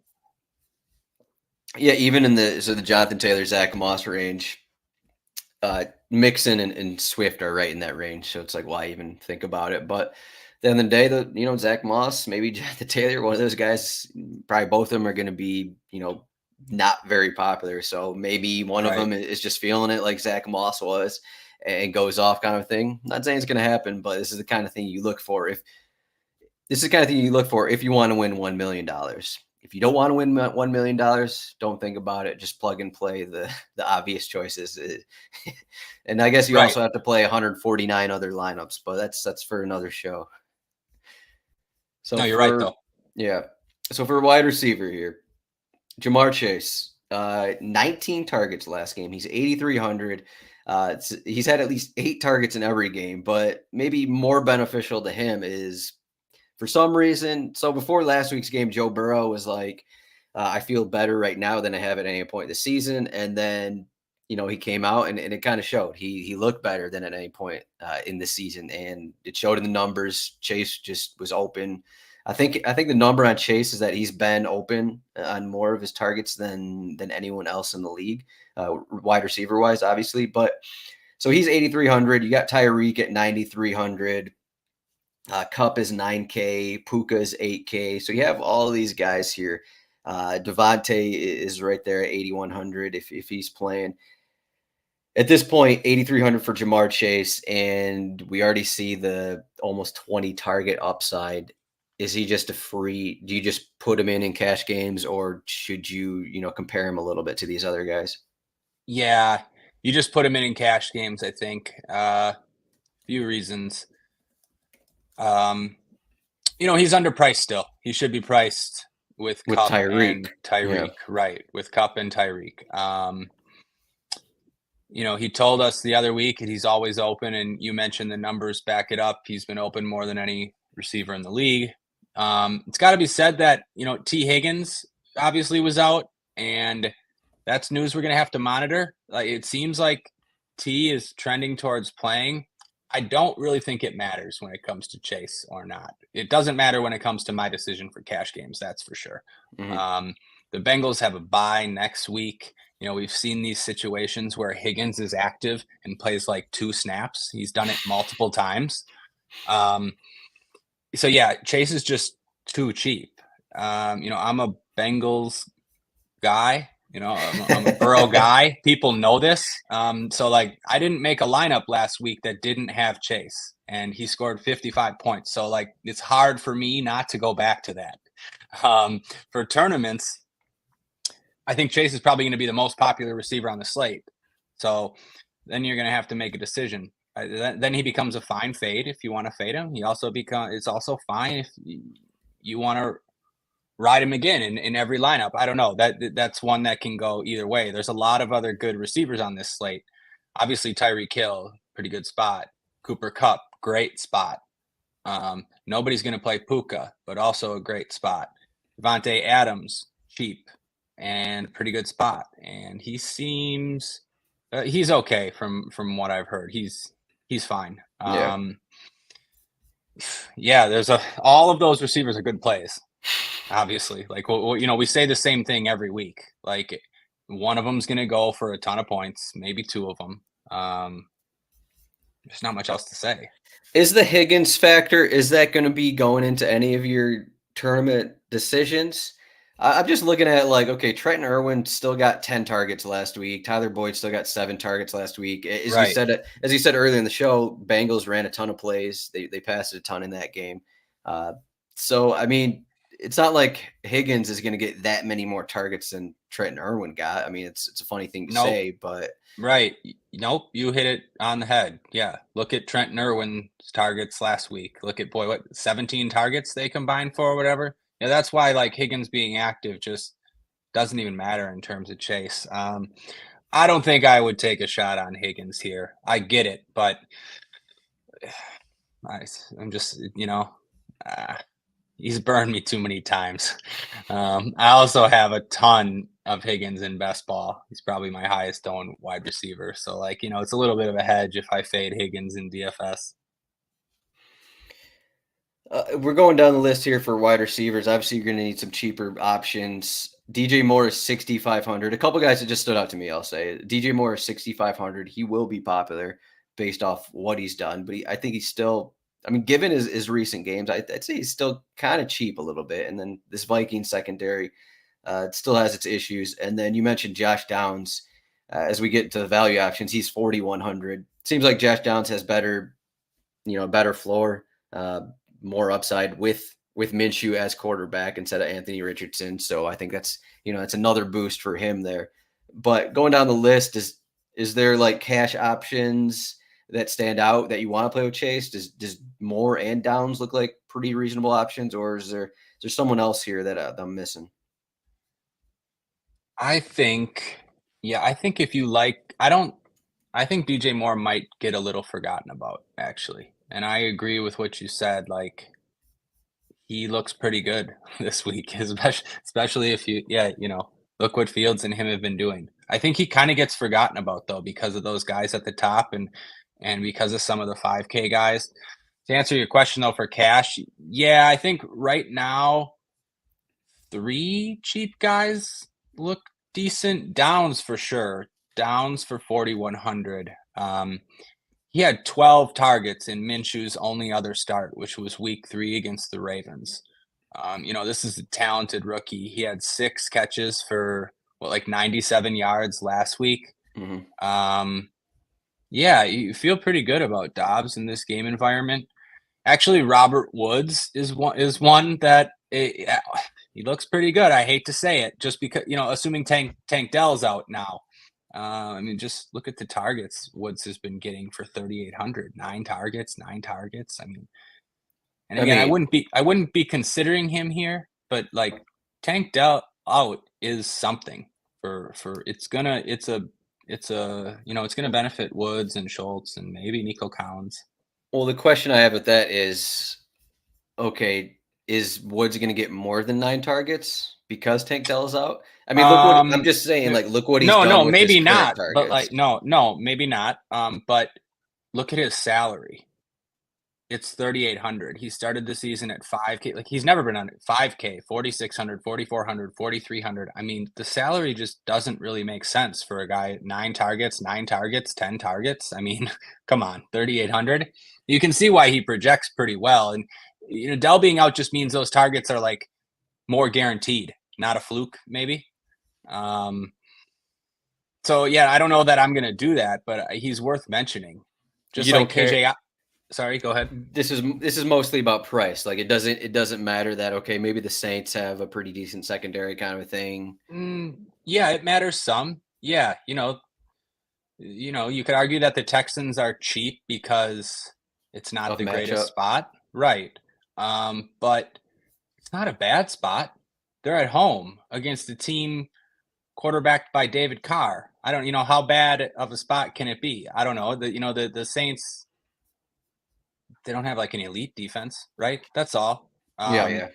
Yeah, even in the Jonathan Taylor, Zach Moss range, Mixon and Swift are right in that range. So it's like, why even think about it? But at the end of the day, Zach Moss, maybe Jonathan Taylor, one of those guys, probably both of them are going to be, not very popular. So maybe one of them is just feeling it like Zach Moss was and goes off kind of thing. Not saying it's going to happen, but this is the kind of thing you look for. If you want to win $1 million. If you don't want to win $1 million, don't think about it. Just plug and play the obvious choices. And I guess you also have to play 149 other lineups, but that's for another show. So no, you're right though. Yeah. So for wide receiver here, Ja'Marr Chase, 19 targets last game. He's 8,300. He's had at least 8 targets in every game, but maybe more beneficial to him is, for some reason, so before last week's game, Joe Burrow was like, I feel better right now than I have at any point in the season. And then, he came out and it kind of showed. He looked better than at any point in the season, and it showed in the numbers. Chase just was open. I think the number on Chase is that he's been open on more of his targets than anyone else in the league, wide receiver wise, obviously. But so he's 8,300. You got Tyreek at 9,300. Cup is 9K. Puka is 8K. So you have all of these guys here. Devontae is right there at 8,100 if he's playing. At this point, 8,300 for Ja'Marr Chase, and we already see the almost 20 target upside. Is he just a free? Do you just put him in cash games, or should you, compare him a little bit to these other guys? Yeah, you just put him in cash games, I think. Few reasons. He's underpriced still. He should be priced with Cup and Tyreek, right? With Cup and Tyreek. He told us the other week that he's always open, and you mentioned the numbers back it up. He's been open more than any receiver in the league. It's got to be said that, T. Higgins obviously was out, and that's news we're going to have to monitor. Like, it seems like T is trending towards playing. I don't really think it matters when it comes to Chase or not. It doesn't matter when it comes to my decision for cash games, that's for sure. Mm-hmm. The Bengals have a bye next week. We've seen these situations where Higgins is active and plays like 2 snaps. He's done it multiple times. So yeah, Chase is just too cheap. I'm a Bengals guy. I'm a Burrow guy. People know this. So like, I didn't make a lineup last week that didn't have Chase, and he scored 55 points. So like, it's hard for me not to go back to that. For tournaments, I think Chase is probably going to be the most popular receiver on the slate. So then you're going to have to make a decision. Then he becomes a fine fade if you want to fade him. It's also fine if you want to ride him again in every lineup. I don't know. That's one that can go either way. There's a lot of other good receivers on this slate. Obviously, Tyreek Hill, pretty good spot. Cooper Kupp, great spot. Nobody's going to play Puka, but also a great spot. Devontae Adams, cheap and pretty good spot. And he seems he's okay from what I've heard. He's fine. Yeah. Yeah, there's all of those receivers are good plays. Obviously, like we say the same thing every week. Like one of them's going to go for a ton of points, maybe two of them. There's not much else to say. Is the Higgins factor, is that going to be going into any of your tournament decisions? I'm just looking at like, okay, Trenton Irwin still got 10 targets last week. Tyler Boyd still got 7 targets last week. As you said earlier in the show, Bengals ran a ton of plays. They passed a ton in that game. So, I mean, it's not like Higgins is going to get that many more targets than Trenton Irwin got. I mean, it's a funny thing to say, but right. Nope, you hit it on the head. Yeah, look at Trenton Irwin's targets last week. Look at 17 targets they combined for or whatever. Yeah, that's why like Higgins being active just doesn't even matter in terms of Chase. I don't think I would take a shot on Higgins here. I get it, but I'm just he's burned me too many times. I also have a ton of Higgins in best ball. He's probably my highest owned wide receiver. So like, it's a little bit of a hedge if I fade Higgins in DFS. We're going down the list here for wide receivers. Obviously, you're going to need some cheaper options. DJ Moore is 6,500. A couple guys that just stood out to me, I'll say. DJ Moore is 6,500. He will be popular based off what he's done, but I think he's still, I mean, given his recent games, I'd say he's still kind of cheap a little bit. And then this Vikings secondary it still has its issues. And then you mentioned Josh Downs. As we get to the value options, he's 4,100. Seems like Josh Downs has better floor. More upside with Minshew as quarterback instead of Anthony Richardson. So I think that's another boost for him there. But going down the list, is there like cash options that stand out that you want to play with Chase? Does Moore and Downs look like pretty reasonable options, or is there someone else here that I'm missing? I think if you like, I think DJ Moore might get a little forgotten about actually. And I agree with what you said. Like, he looks pretty good this week, especially if look what Fields and him have been doing. I think he kind of gets forgotten about though because of those guys at the top and because of some of the 5K guys. To answer your question though, for cash, yeah, I think right now 3 cheap guys look decent. Downs for sure. Downs for 4,100. He had 12 targets in Minshew's only other start, which was week 3 against the Ravens. This is a talented rookie. He had 6 catches for 97 yards last week. Mm-hmm. Yeah, you feel pretty good about Dobbs in this game environment. Actually, Robert Woods is one that he looks pretty good. I hate to say it, just because assuming Tank Dell's out now. I mean, just look at the targets Woods has been getting for 3,800. 9 targets. I mean, and again, I wouldn't be considering him here, but like Tank Dell out is something for it's gonna benefit Woods and Schultz and maybe Nico Collins. Well, the question I have with that is, okay, is Woods going to get more than 9 targets because Tank Dell is out? I mean, I'm just saying, like, look what he's done. No, with maybe his not. targets. But like, no, maybe not. But look at his salary. It's 3,800. He started the season at 5K. Like, he's never been on 5K, 4,600, 4,400, 4,300. I mean, the salary just doesn't really make sense for a guy. 9 targets, 10 targets. I mean, come on, 3,800. You can see why he projects pretty well. And Dell being out just means those targets are like more guaranteed, not a fluke, maybe. So yeah, I don't know that I'm going to do that, but he's worth mentioning. Just like KJ. Sorry, go ahead. This is mostly about price. Like, it doesn't matter that, okay, maybe the Saints have a pretty decent secondary kind of a thing. Yeah, it matters some. Yeah, you could argue that the Texans are cheap because it's not the greatest spot. Right. But it's not a bad spot. They're at home against a team quarterbacked by David Carr. I don't, how bad of a spot can it be? I don't know. The Saints they don't have like an elite defense, right? That's all. Yeah.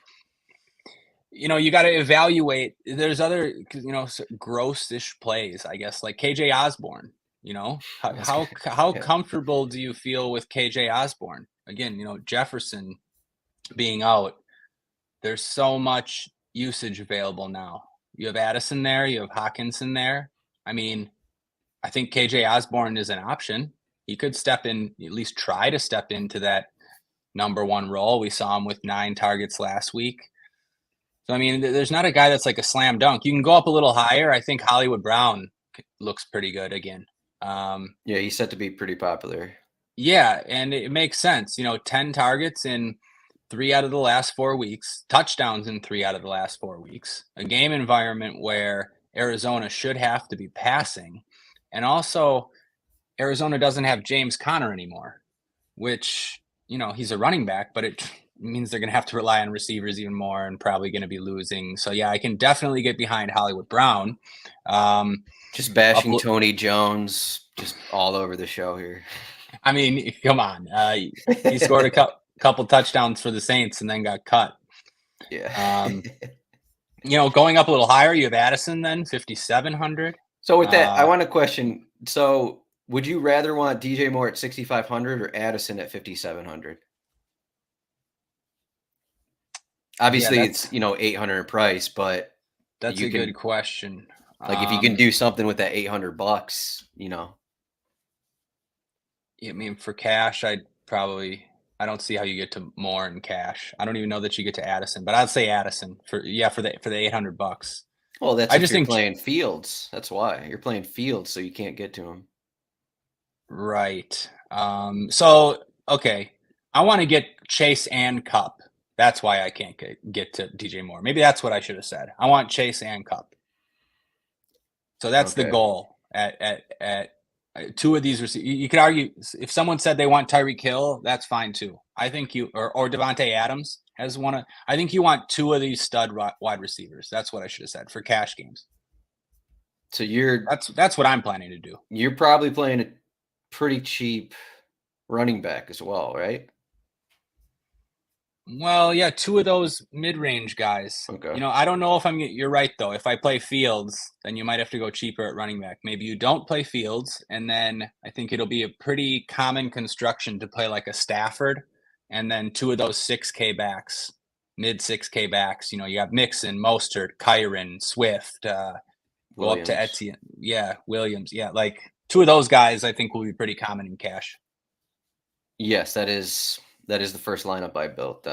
You got to evaluate. There's other, gross-ish plays, I guess, like KJ Osborne. How That's how good. how Yeah. comfortable do you feel with KJ Osborne? Again, Jefferson being out, there's so much usage available now. You have Addison there, you have Hawkinson there. I mean, I think KJ Osborne is an option. He could step in, at least try to step into that number one role. We saw him with 9 targets last week. So, I mean, there's not a guy that's like a slam dunk. You can go up a little higher. I think Hollywood Brown looks pretty good again. Yeah, he's set to be pretty popular. Yeah, and it makes sense. 10 targets in 3 out of the last 4 weeks, touchdowns in 3 out of the last 4 weeks, a game environment where Arizona should have to be passing. And also, Arizona doesn't have James Conner anymore, which, he's a running back, but it means they're going to have to rely on receivers even more and probably going to be losing. So, yeah, I can definitely get behind Hollywood Brown. Just bashing Tony Jones just all over the show here. I mean, come on. He scored a couple touchdowns for the Saints and then got cut. Yeah. Going up a little higher, you have Addison then, 5,700. So with that, I want to question. So would you rather want DJ Moore at 6,500 or Addison at 5,700? Obviously, it's 800 price, but that's a good question. Like if you can do something with that $800, I mean, for cash, I don't see how you get to Moore in cash. I don't even know that you get to Addison, but I'd say Addison for the $800. Well, that's if you're playing Fields. That's why you're playing Fields, so you can't get to him. Right. So okay, I want to get Chase and Cup. That's why I can't get to DJ Moore. Maybe that's what I should have said. I want Chase and Cup. So that's the goal at 2 of these receivers. You could argue if someone said they want Tyreek Hill, that's fine too. I think or Devontae Adams has one. I think you want 2 of these stud wide receivers. That's what I should have said for cash games. So that's what I'm planning to do. You're probably playing a pretty cheap running back as well, right? Well, yeah, 2 of those mid-range guys. Okay. I don't know if you're right though. If I play Fields, then you might have to go cheaper at running back. Maybe you don't play Fields, and then I think it'll be a pretty common construction to play like a Stafford, and then 2 of those 6K backs, mid 6K backs. You got Mixon, Mostert, Kyron, Swift, go up to Etienne. Yeah, Williams. Yeah, like 2 of those guys I think will be pretty common in cash. Yes, that is the first lineup I built.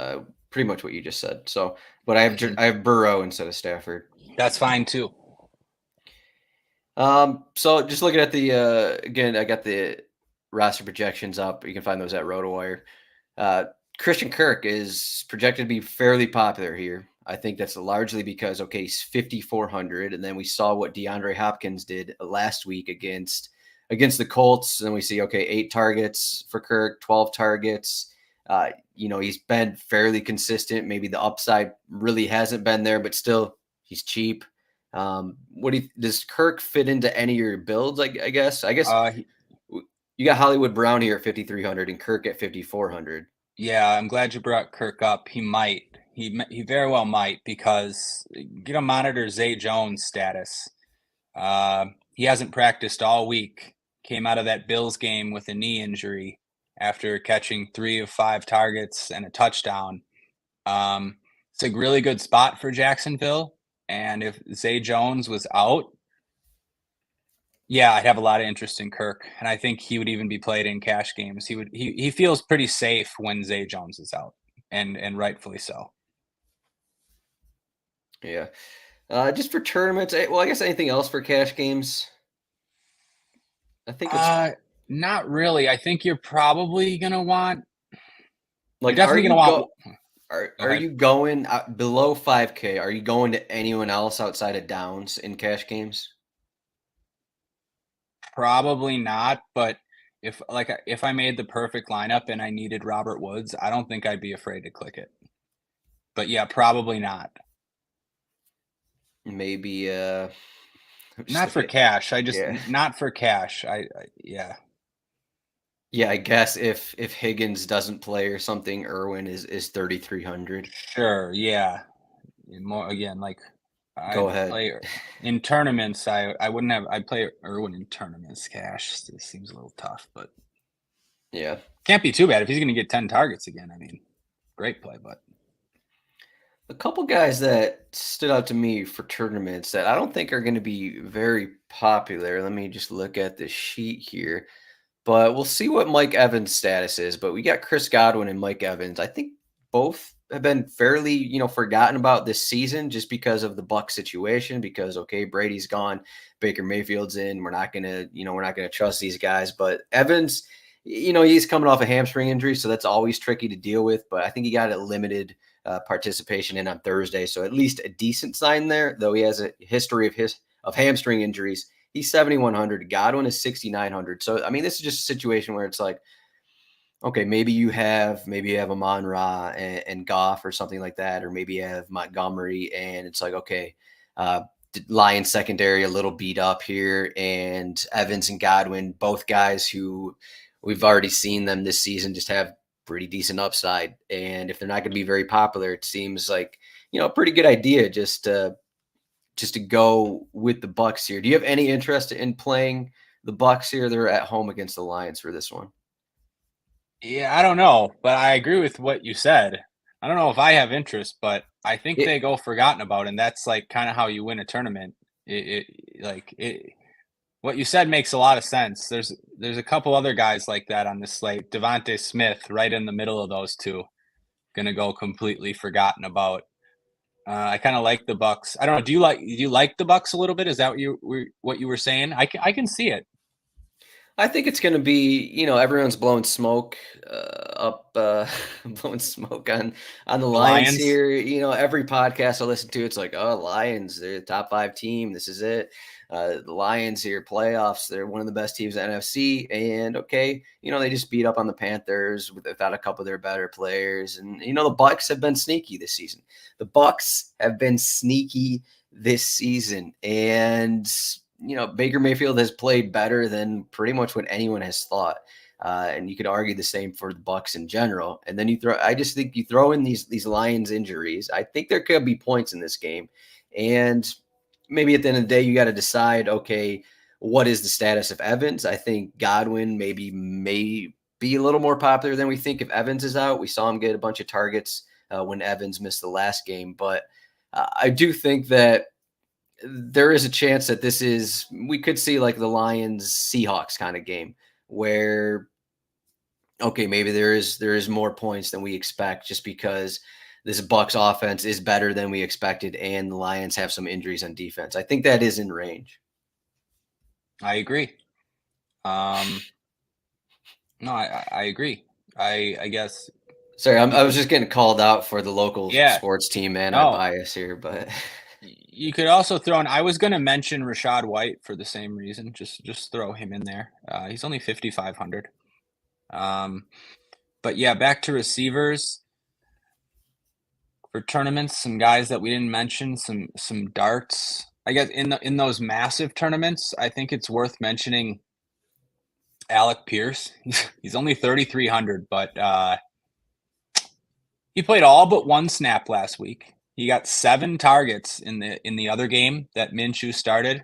Pretty much what you just said. So, but I have Burrow instead of Stafford. That's fine too. So just looking at the again, I got the roster projections up. You can find those at RotoWire. Christian Kirk is projected to be fairly popular here. I think that's largely because he's 5,400, and then we saw what DeAndre Hopkins did last week against the Colts, and we see 8 targets for Kirk, 12 targets. He's been fairly consistent. Maybe the upside really hasn't been there, but still he's cheap. Does Kirk fit into any of your builds? I guess you got Hollywood Brown here at 5,300 and Kirk at 5,400. Yeah, I'm glad you brought Kirk up. He might. He very well might, because you got to monitor Zay Jones' status. He hasn't practiced all week. Came out of that Bills game with a knee injury after catching 3 of 5 targets and a touchdown. It's a really good spot for Jacksonville. And if Zay Jones was out, yeah, I'd have a lot of interest in Kirk. And I think he would even be played in cash games. He feels pretty safe when Zay Jones is out, and rightfully so. Yeah. Just for tournaments, well, I guess anything else for cash games? I think it's not really. I think you're probably gonna want. Like, are you going below 5K? Are you going to anyone else outside of Downs in cash games? Probably not. But if I made the perfect lineup and I needed Robert Woods, I don't think I'd be afraid to click it. But yeah, probably not. Maybe not for cash. Not for cash. Yeah. Yeah, I guess if Higgins doesn't play or something, Irwin is 3,300. Sure, yeah. More again, like Go I'd ahead. play in tournaments. I wouldn't have. I'd play Irwin in tournaments. Cash. This seems a little tough, but Yeah. can't be too bad if he's going to get 10 targets again. I mean, great play, but A couple guys that stood out to me for tournaments that I don't think are going to be very popular. Let me just look at the sheet here. But we'll see what Mike Evans' status is. But we got Chris Godwin and Mike Evans. I think both have been fairly, forgotten about this season just because of the Buck situation. Because okay, Brady's gone, Baker Mayfield's in. We're not gonna trust these guys. But Evans, he's coming off a hamstring injury, so that's always tricky to deal with. But I think he got a limited participation in on Thursday, so at least a decent sign there. Though he has a history of hamstring injuries. He's 7,100. Godwin is 6,900. So I mean, this is just a situation where it's like, okay, maybe you have Amon Ra and Goff or something like that, or maybe you have Montgomery, and it's like, okay, uh, Lions secondary a little beat up here, and Evans and Godwin, both guys who we've already seen them this season just have pretty decent upside, and if they're not going to be very popular, it seems like a pretty good idea just to go with the Bucks here. Do you have any interest in playing the Bucks here? They're at home against the Lions for this one. yeah, I don't know. But I agree with what you said. I don't know if I have interest, but I think It, they go forgotten about, and that's like kind of how you win a tournament. It what you said makes a lot of sense. There's a couple other guys like that on this slate. Devontae Smith, right in the middle of those two, gonna go completely forgotten about. I kind of like the Bucks. I don't know. Do you like the Bucks a little bit? Is that what you were saying? I can see it. I think it's going to be, everyone's blowing smoke up, blowing smoke on the The Lions Lions. here. Every podcast I listen to, it's like, oh, Lions, they're the top five team. This is it. The Lions here, playoffs. They're one of the best teams in the NFC. And okay, they just beat up on the Panthers without a couple of their better players. And the Bucks have been sneaky this season. The Bucks have been sneaky this season, and Baker Mayfield has played better than pretty much what anyone has thought. And you could argue the same for the Bucks in general. And then I just think you throw in these Lions injuries. I think there could be points in this game. And maybe at the end of the day, you got to decide, okay, what is the status of Evans? I think Godwin may be a little more popular than we think if Evans is out. We saw him get a bunch of targets when Evans missed the last game. But I do think that there is a chance that we could see like the Lions Seahawks kind of game where okay, maybe there is more points than we expect just because this Bucks offense is better than we expected and the Lions have some injuries on defense. I think that is in range. I agree. Um, no, I agree. I guess. Sorry, I You was could. just getting called out for the local Yeah. sports team, man. I No. bias here, but You could also throw in. I was going to mention Rashad White for the same reason. Just throw him in there. He's only 5,500. Um, but yeah, back to receivers for tournaments. Some guys that we didn't mention. Some darts. I guess in those massive tournaments, I think it's worth mentioning Alec Pierce. He's only 3,300, but he played all but one snap last week. He got 7 targets in the other game that Minshew started.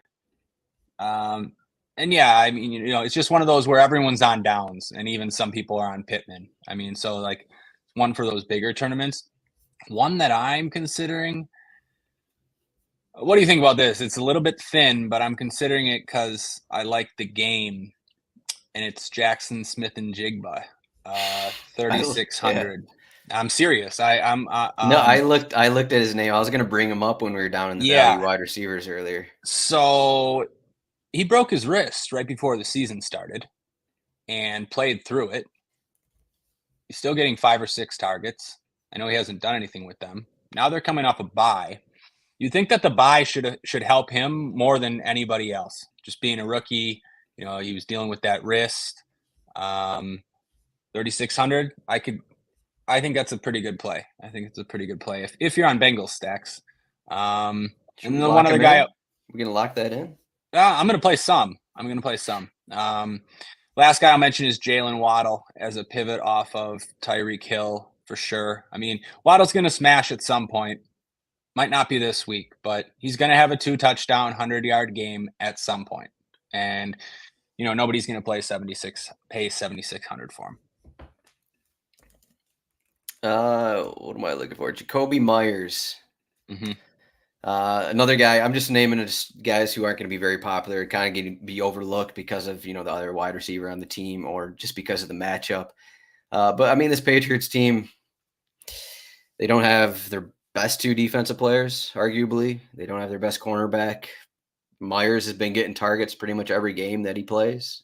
And yeah, I mean, it's just one of those where everyone's on downs, and even some people are on Pittman. I mean, so like one for those bigger tournaments. One that I'm considering. What do you think about this? It's a little bit thin, but I'm considering it because I like the game, and it's Jackson Smith and Jigba, yeah. 3,600. I'm serious. I'm No, I looked at his name. I was gonna bring him up when we were down in the value yeah. wide receivers earlier. So he broke his wrist right before the season started and played through it. He's still getting 5 or 6 targets. I know he hasn't done anything with them. Now they're coming off a bye. You think that the bye should help him more than anybody else? Just being a rookie, he was dealing with that wrist. 3,600. I think that's a pretty good play. I think it's a pretty good play if you're on Bengals stacks. Should And we then one lock other him guy. in? We're gonna lock that in. I'm going to play some. I'm going to play some. Last guy I'll mention is Jalen Waddle as a pivot off of Tyreek Hill for sure. I mean, Waddle's going to smash at some point. Might not be this week, but he's going to have a 2-touchdown, 100-yard game at some point. And, nobody's going to pay 7,600 for him. What am I looking for? Jacoby Myers. Mm-hmm. Another guy. I'm just naming just guys who aren't going to be very popular, kind of going to be overlooked because of the other wide receiver on the team or just because of the matchup. But I mean, this Patriots team, they don't have their best two defensive players. Arguably, they don't have their best cornerback. Myers has been getting targets pretty much every game that he plays.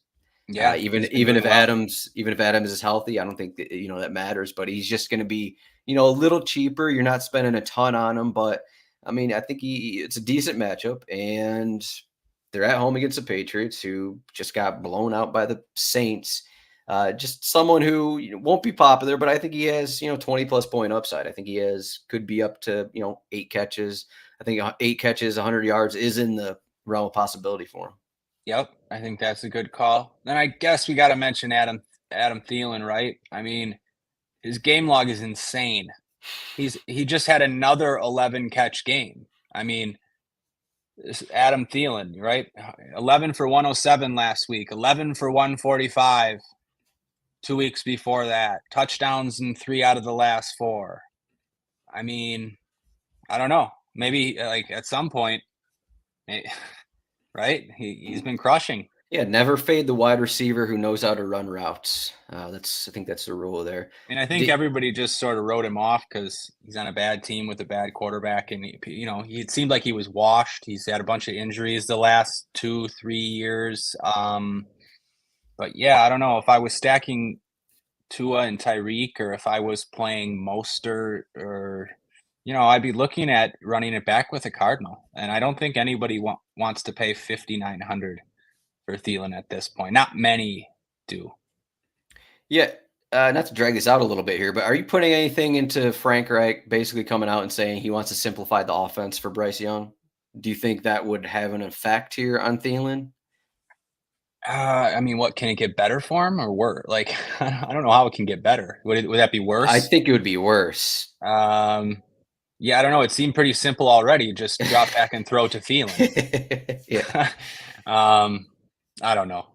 Yeah, even if Adams is healthy, I don't think that, that matters. But he's just going to be a little cheaper. You're not spending a ton on him, but I mean, I think it's a decent matchup, and they're at home against the Patriots, who just got blown out by the Saints. Just someone who won't be popular, but I think he has 20+ point upside. I think could be up to 8 catches. I think 8 catches, 100 yards is in the realm of possibility for him. Yep, I think that's a good call. Then I guess we got to mention Adam Thielen, right? I mean, his game log is insane. He just had another 11 catch game. I mean, this Adam Thielen, right? 11 for 107 last week, 11 for 145 2 weeks before that. Touchdowns in 3 out of the last 4. I mean, I don't know. Maybe like at some point, right? He's been crushing. Yeah, never fade the wide receiver who knows how to run routes. I think that's the rule there. And I think everybody just sort of wrote him off because he's on a bad team with a bad quarterback, and it seemed like he was washed. He's had a bunch of injuries the last 2-3 years. But yeah, I don't know if I was stacking Tua and Tyreek, or if I was playing Mostert, or I'd be looking at running it back with a Cardinal. And I don't think anybody wants to pay $5,900 for Thielen at this point. Not many do. Yeah, not to drag this out a little bit here, but are you putting anything into Frank Reich basically coming out and saying he wants to simplify the offense for Bryce Young? Do you think that would have an effect here on Thielen? I mean, what can it get better for him or worse? Like, I don't know how it can get better. Would that be worse? I think it would be worse. Yeah, I don't know. It seemed pretty simple already. Just drop back and throw to Thielen. Yeah. I don't know.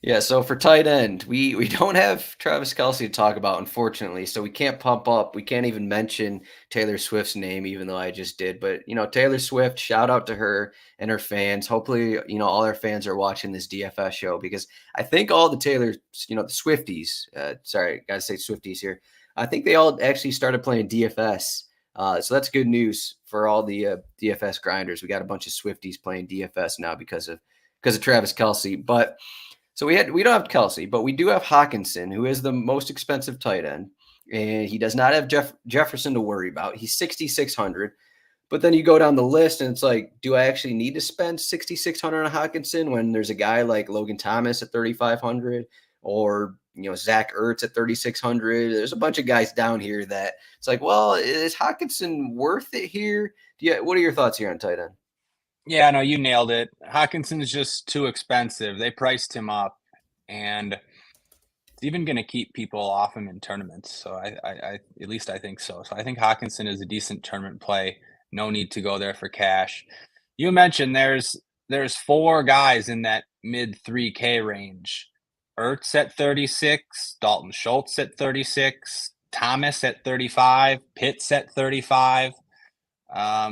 Yeah, so for tight end, we don't have Travis Kelce to talk about, unfortunately. So we can't pump up. We can't even mention Taylor Swift's name, even though I just did. But, Taylor Swift, shout out to her and her fans. Hopefully, all our fans are watching this DFS show, because I think all the Taylor, the Swifties, sorry, got to say Swifties here. I think they all actually started playing DFS. So that's good news for all the DFS grinders. We got a bunch of Swifties playing DFS now because of Travis Kelce. But so we don't have Kelce, but we do have Hawkinson, who is the most expensive tight end, and he does not have Jefferson to worry about. He's 6,600, but then you go down the list, and it's like, do I actually need to spend 6,600 on Hawkinson when there's a guy like Logan Thomas at 3,500, or Zach Ertz at 3,600? There's a bunch of guys down here that it's like, well, is Hawkinson worth it here? What are your thoughts here on tight end? Yeah, no, you nailed it. Hawkinson is just too expensive. They priced him up, and it's even going to keep people off him in tournaments. So I at least I think so. So I think Hawkinson is a decent tournament play. No need to go there for cash. You mentioned there's 4 guys in that mid 3K range. Ertz at 36, Dalton Schultz at 36, Thomas at 35, Pitts at 35.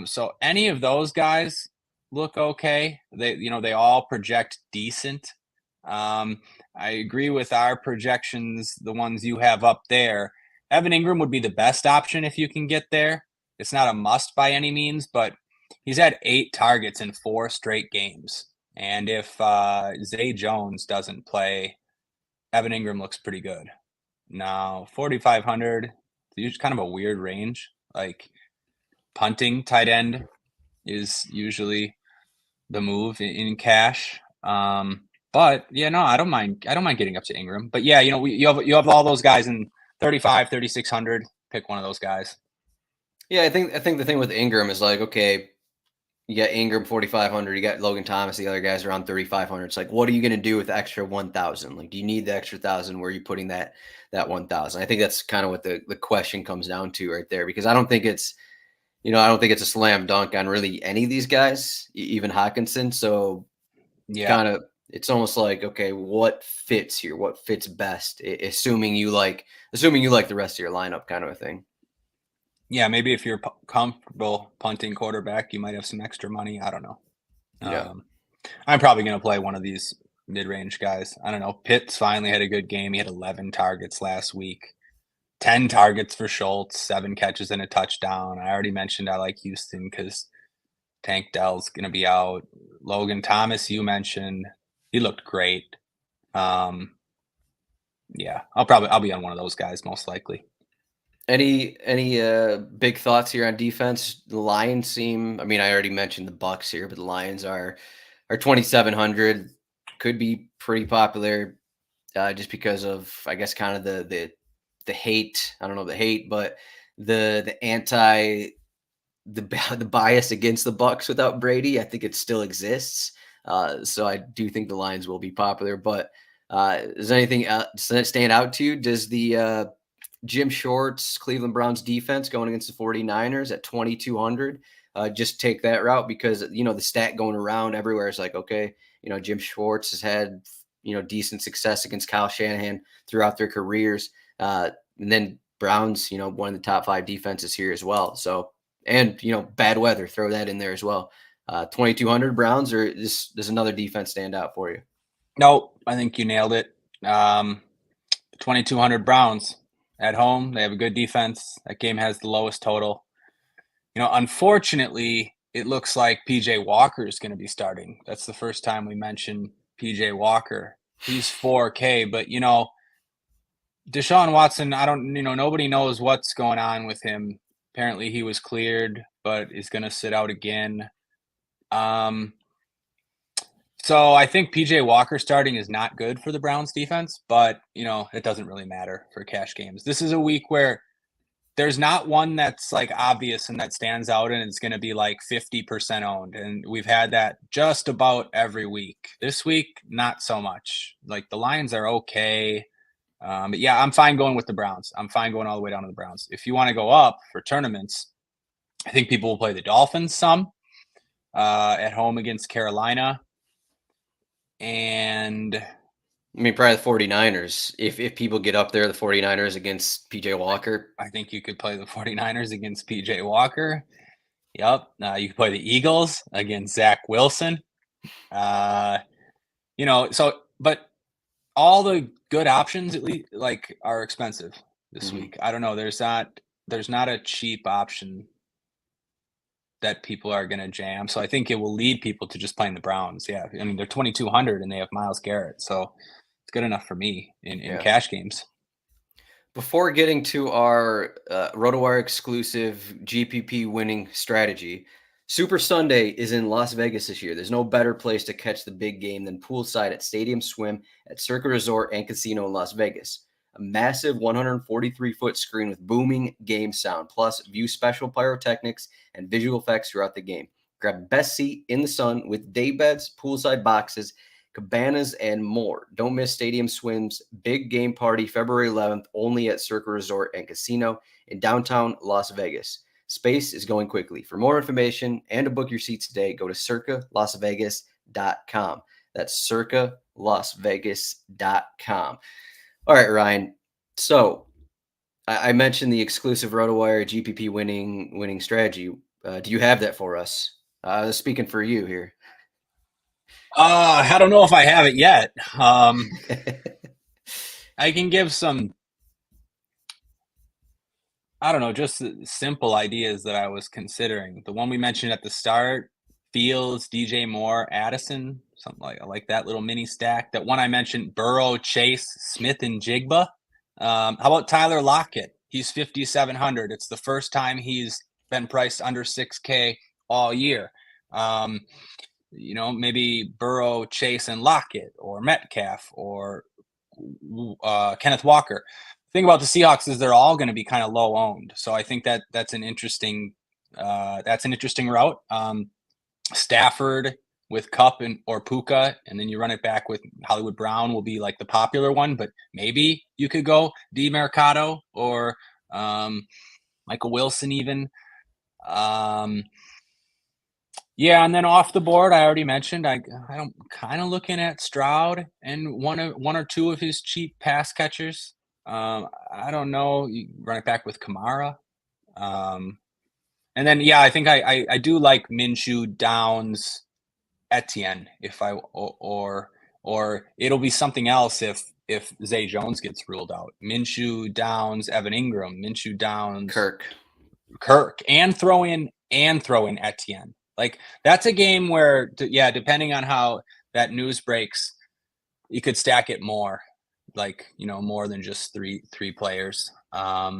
So any of those guys look okay. They all project decent. I agree with our projections, the ones you have up there. Evan Ingram would be the best option if you can get there. It's not a must by any means, but he's had 8 targets in 4 straight games. And if Zay Jones doesn't play, Evan Ingram looks pretty good. Now, 4,500, it's kind of a weird range. Like, punting tight end is usually the move in cash. But yeah, no, I don't mind getting up to Ingram. But yeah, you have all those guys in 35, 3,600. Pick one of those guys. Yeah, I think the thing with Ingram is like, okay, You got Ingram 4,500. You got Logan Thomas. The other guys are on 3,500. It's like, what are you going to do with the extra 1,000? Like, do you need the extra 1,000? Where are you putting that 1,000? I think that's kind of what the question comes down to right there, because I don't think it's a slam dunk on really any of these guys, even Hawkinson. So Yeah. it's almost like, okay, what fits here? What fits best? Assuming you like the rest of your lineup, kind of a thing. Yeah, maybe if you're comfortable punting quarterback, you might have some extra money. I don't know. Yeah. I'm probably going to play one of these mid-range guys. I don't know. Pitts finally had a good game. He had 11 targets last week, 10 targets for Schultz, 7 catches and a touchdown. I already mentioned I like Houston because Tank Dell's going to be out. Logan Thomas, you mentioned, he looked great. Yeah, I'll be on one of those guys most likely. Any big thoughts here on defense? The Lions seem. I mean, I already mentioned the Bucks here, but the Lions are 2,700. Could be pretty popular, just because of, I guess, kind of the hate. I don't know the hate, but the anti the bias against the Bucks without Brady. I think it still exists. So I do think the Lions will be popular. But does anything stand out to you? Does the Jim Short's Cleveland Browns defense going against the 49ers at 2,200 just take that route? Because, the stat going around everywhere is like, okay, Jim Schwartz has had, decent success against Kyle Shanahan throughout their careers. And then Browns, one of the top 5 defenses here as well. So, and, bad weather, throw that in there as well. 2,200 Browns, or does another defense stand out for you? No, I think you nailed it. 2,200 Browns at home. They have a good defense. That game has the lowest total. Unfortunately, it looks like PJ Walker is going to be starting. That's the first time we mentioned PJ Walker. He's 4K, but Deshaun Watson, nobody knows what's going on with him. Apparently he was cleared, but is going to sit out again. So I think PJ Walker starting is not good for the Browns defense, but it doesn't really matter for cash games. This is a week where there's not one that's like obvious and that stands out and it's going to be like 50% owned. And we've had that just about every week. This week, not so much. Like the Lions are okay. But yeah, I'm fine going with the Browns. I'm fine going all the way down to the Browns. If you want to go up for tournaments, I think people will play the Dolphins some at home against Carolina. And I mean, probably the 49ers. If people get up there, the 49ers against PJ Walker. I think you could play the 49ers against PJ Walker. Yep. You could play the Eagles against Zach Wilson. But all the good options at least are expensive this week. I don't know. There's not a cheap option that people are going to jam. So I think it will lead people to just playing the Browns. Yeah. I mean, they're 2,200 and they have Myles Garrett. So it's good enough for me in cash games. Before getting to our RotoWire exclusive GPP winning strategy, Super Sunday is in Las Vegas this year. There's no better place to catch the big game than poolside at Stadium Swim at Circa Resort and Casino in Las Vegas. A massive 143-foot screen with booming game sound, plus view special pyrotechnics and visual effects throughout the game. Grab the best seat in the sun with day beds, poolside boxes, cabanas, and more. Don't miss Stadium Swim's big game party February 11th, only at Circa Resort and Casino in downtown Las Vegas. Space is going quickly. For more information and to book your seats today, go to circalasvegas.com. That's circalasvegas.com. All right, Ryan. So I mentioned the exclusive RotoWire GPP winning strategy. Do you have that for us? Speaking for you here. I don't know if I have it yet. I can give some, I don't know, just simple ideas that I was considering. The one we mentioned at the start, Fields, DJ Moore, Addison, something like that little mini stack. That one I mentioned, Burrow, Chase, Smith, and Jigba. How about Tyler Lockett? He's 5,700. It's the first time he's been priced under 6K all year. Maybe Burrow, Chase, and Lockett, or Metcalf, or Kenneth Walker. The thing about the Seahawks is they're all going to be kind of low owned, so I think that's an interesting route. Stafford with Cup or Puka, and then you run it back with Hollywood Brown will be like the popular one, but maybe you could go DeMercado or Michael Wilson even. Yeah, and then off the board, I already mentioned I'm kind of looking at Stroud and one or two of his cheap pass catchers. I don't know. You run it back with Kamara. And then I think I do like Minshew, Downs, Etienne or it'll be something else if Zay Jones gets ruled out. Minshew, Downs, Evan Ingram, Minshew, Downs, Kirk, and throw in Etienne. Like that's a game where, depending on how that news breaks, you could stack it more, like more than just three players. I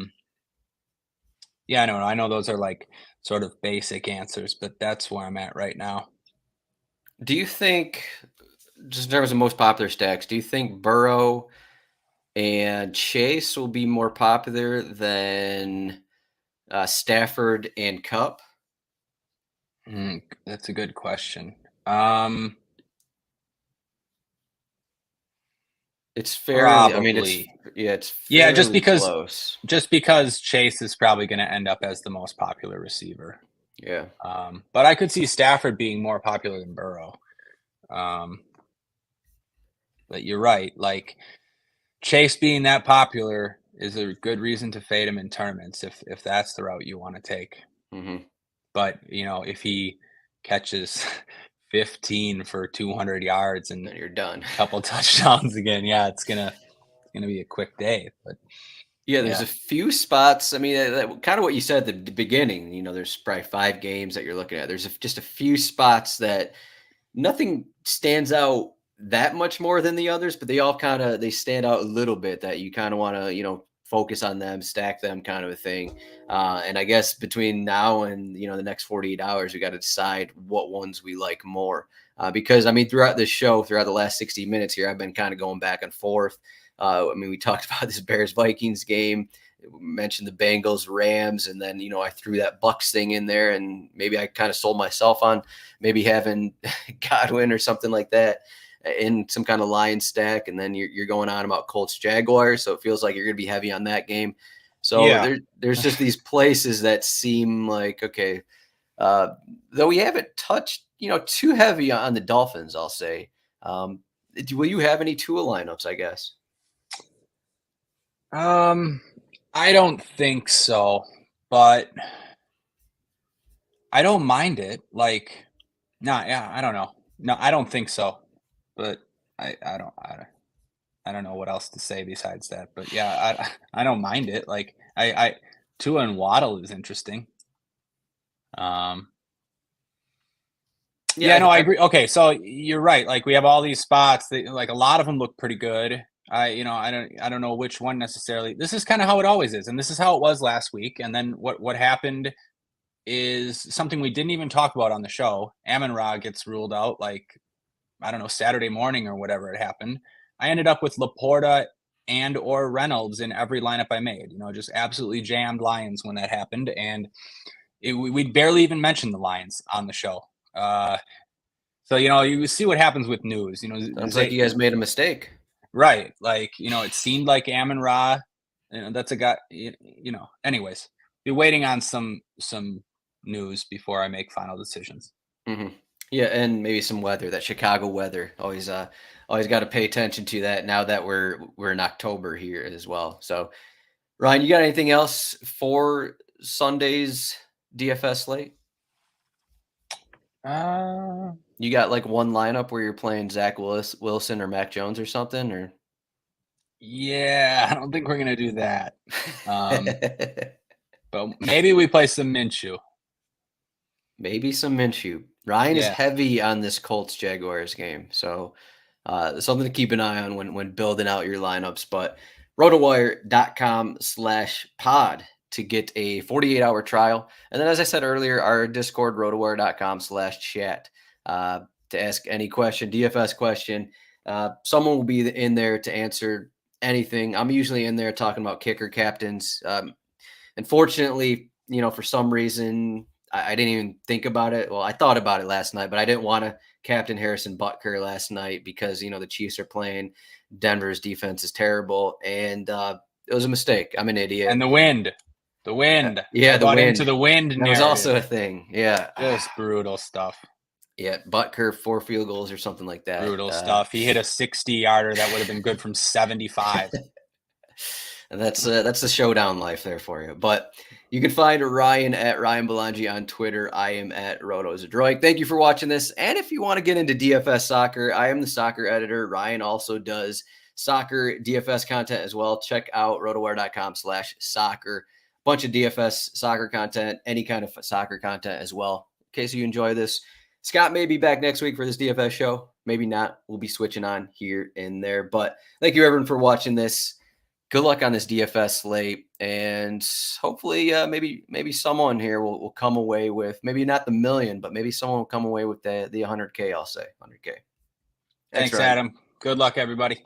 know. I know those are like sort of basic answers, but that's where I'm at right now. Do you think, just in terms of most popular stacks, do you think Burrow and Chase will be more popular than Stafford and Cup? That's a good question. It's fairly. Probably. I mean, it's fairly close. Just because Chase is probably going to end up as the most popular receiver. Yeah. But I could see Stafford being more popular than Burrow. But you're right. Like Chase being that popular is a good reason to fade him in tournaments if that's the route you want to take. Mm-hmm. But if he catches 15 for 200 yards and then you're done. A couple touchdowns again, it's gonna be a quick day. But there's a few spots. I mean, kind of what you said at the beginning. There's probably 5 games that you're looking at. There's just a few spots that nothing stands out that much more than the others, but they all they stand out a little bit that you kind of want to, focus on them, stack them, kind of a thing. And I guess between now and, the next 48 hours, we got to decide what ones we like more. Because I mean, throughout this show, throughout the last 60 minutes here, I've been kind of going back and forth. I mean, we talked about this Bears-Vikings game. We mentioned the Bengals, Rams, and then, I threw that Bucks thing in there, and maybe I kind of sold myself on maybe having Godwin or something like that in some kind of Lion stack. And then you're going on about Colts, Jaguars. So it feels like you're going to be heavy on that game. So there's just these places that seem like, okay, though we haven't touched, too heavy on the Dolphins, I'll say. Will you have any Tua lineups, I guess? I don't think so, but I don't mind it. Like, I don't know. No, I don't think so, but I don't know what else to say besides that. But I don't mind it. Like, Tua and Waddle is interesting. I agree. Okay, so you're right. Like, we have all these spots that, like, a lot of them look pretty good. I don't know which one necessarily. This is kind of how it always is, and this is how it was last week. And then what happened is something we didn't even talk about on the show. Amon-Ra gets ruled out, like, I don't know, Saturday morning or whatever it happened. I ended up with Laporta and or Reynolds in every lineup I made. Just absolutely jammed Lions when that happened, and we barely even mentioned the Lions on the show. So you see what happens with news. Sounds like you guys made a mistake. Right. Like, it seemed like Amon-Ra, that's a guy, anyways, be waiting on some news before I make final decisions. Mm-hmm. Yeah. And maybe some weather, that Chicago weather, always got to pay attention to that now that we're in October here as well. So Ryan, you got anything else for Sunday's DFS slate? You got like one lineup where you're playing Zach Wilson or Mac Jones or something, or? Yeah, I don't think we're gonna do that. But maybe we play some Minshew. Maybe some Minshew. Ryan is heavy on this Colts Jaguars game, so something to keep an eye on when building out your lineups. But rotowire.com/pod to get a 48-hour trial. And then, as I said earlier, our Discord, rotowire.com/chat, to ask any question, DFS question. Someone will be in there to answer anything. I'm usually in there talking about kicker captains. Unfortunately, for some reason, I didn't even think about it. Well, I thought about it last night, but I didn't want to captain Harrison Butker last night because, the Chiefs are playing. Denver's defense is terrible. And it was a mistake. I'm an idiot. And the wind. Yeah, I the bought wind. into the wind That narrative. was also a thing. Yeah. Just brutal stuff. Yeah, Butker 4 field goals or something like that. Brutal stuff. He hit a 60-yarder that would have been good from 75. And that's the showdown life there for you. But you can find Ryan at Ryan Belongia on Twitter. I am at RotoZdroik. Thank you for watching this. And if you want to get into DFS soccer, I am the soccer editor. Ryan also does soccer DFS content as well. Check out rotowire.com/soccer. Bunch of DFS soccer content, any kind of soccer content as well. In case you enjoy this. Scott may be back next week for this DFS show. Maybe not. We'll be switching on here and there. But thank you, everyone, for watching this. Good luck on this DFS slate. And hopefully maybe someone here will come away with, maybe not the million, but maybe someone will come away with the 100K, I'll say. 100K. Thanks, Adam. Good luck, everybody.